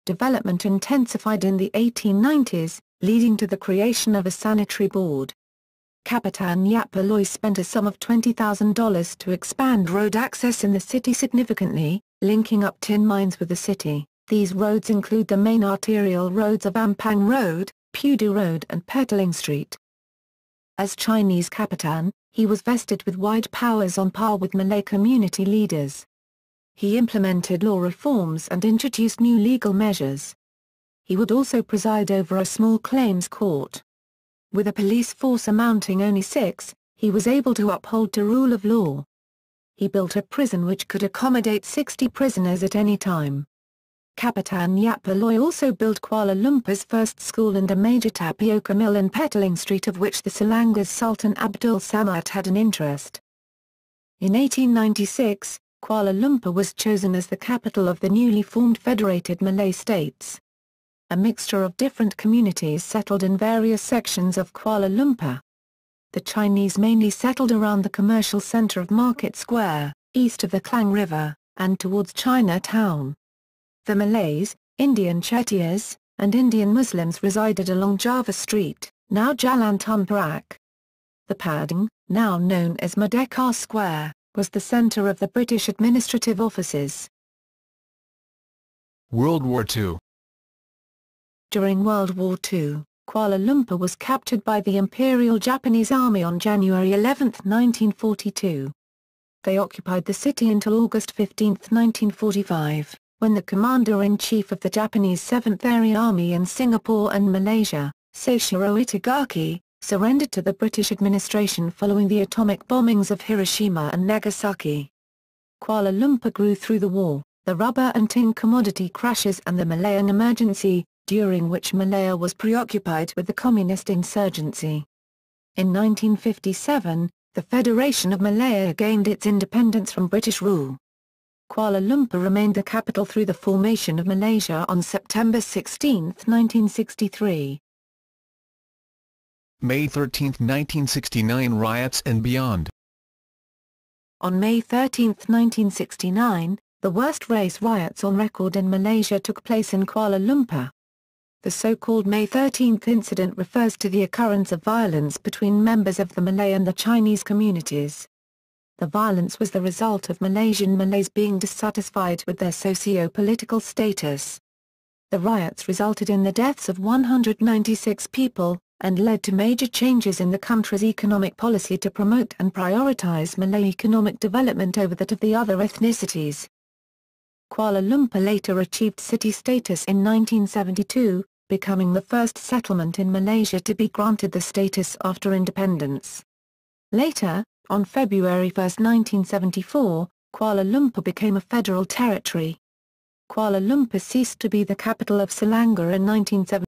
Development intensified in the 1890s, leading to the creation of a sanitary board. Kapitan Yapa Loi spent a sum of $20,000 to expand road access in the city significantly, linking up tin mines with the city. These roads include the main arterial roads of Ampang Road, Pudu Road and Petaling Street. As Chinese Kapitan, he was vested with wide powers on par with Malay community leaders. He implemented law reforms and introduced new legal measures. He would also preside over a small claims court. With a police force amounting only 6, he was able to uphold the rule of law. He built a prison which could accommodate 60 prisoners at any time. Kapitan Yapa Loi also built Kuala Lumpur's first school and a major tapioca mill in Petaling Street, of which the Selangor's Sultan Abdul Samad had an interest. In 1896, Kuala Lumpur was chosen as the capital of the newly formed Federated Malay States. A mixture of different communities settled in various sections of Kuala Lumpur. The Chinese mainly settled around the commercial center of Market Square, east of the Klang River, and towards Chinatown. The Malays, Indian Chettiars, and Indian Muslims resided along Java Street, now Jalan Tun Perak. The Padang, now known as Merdeka Square, was the centre of the British administrative offices. World War II. During World War II, Kuala Lumpur was captured by the Imperial Japanese Army on January 11, 1942. They occupied the city until August 15, 1945, when the Commander-in-Chief of the Japanese 7th Area Army in Singapore and Malaysia, Seishiro Itagaki, surrendered to the British administration following the atomic bombings of Hiroshima and Nagasaki. Kuala Lumpur grew through the war, the rubber and tin commodity crashes and the Malayan emergency, during which Malaya was preoccupied with the communist insurgency. In 1957, the Federation of Malaya gained its independence from British rule. Kuala Lumpur remained the capital through the formation of Malaysia on September 16, 1963. May 13, 1969 riots and beyond. On May 13, 1969, the worst race riots on record in Malaysia took place in Kuala Lumpur. The so-called May 13 incident refers to the occurrence of violence between members of the Malay and the Chinese communities. The violence was the result of Malaysian Malays being dissatisfied with their socio-political status. The riots resulted in the deaths of 196 people, and led to major changes in the country's economic policy to promote and prioritize Malay economic development over that of the other ethnicities. Kuala Lumpur later achieved city status in 1972, becoming the first settlement in Malaysia to be granted the status after independence. Later, on February 1, 1974, Kuala Lumpur became a federal territory. Kuala Lumpur ceased to be the capital of Selangor in 1970.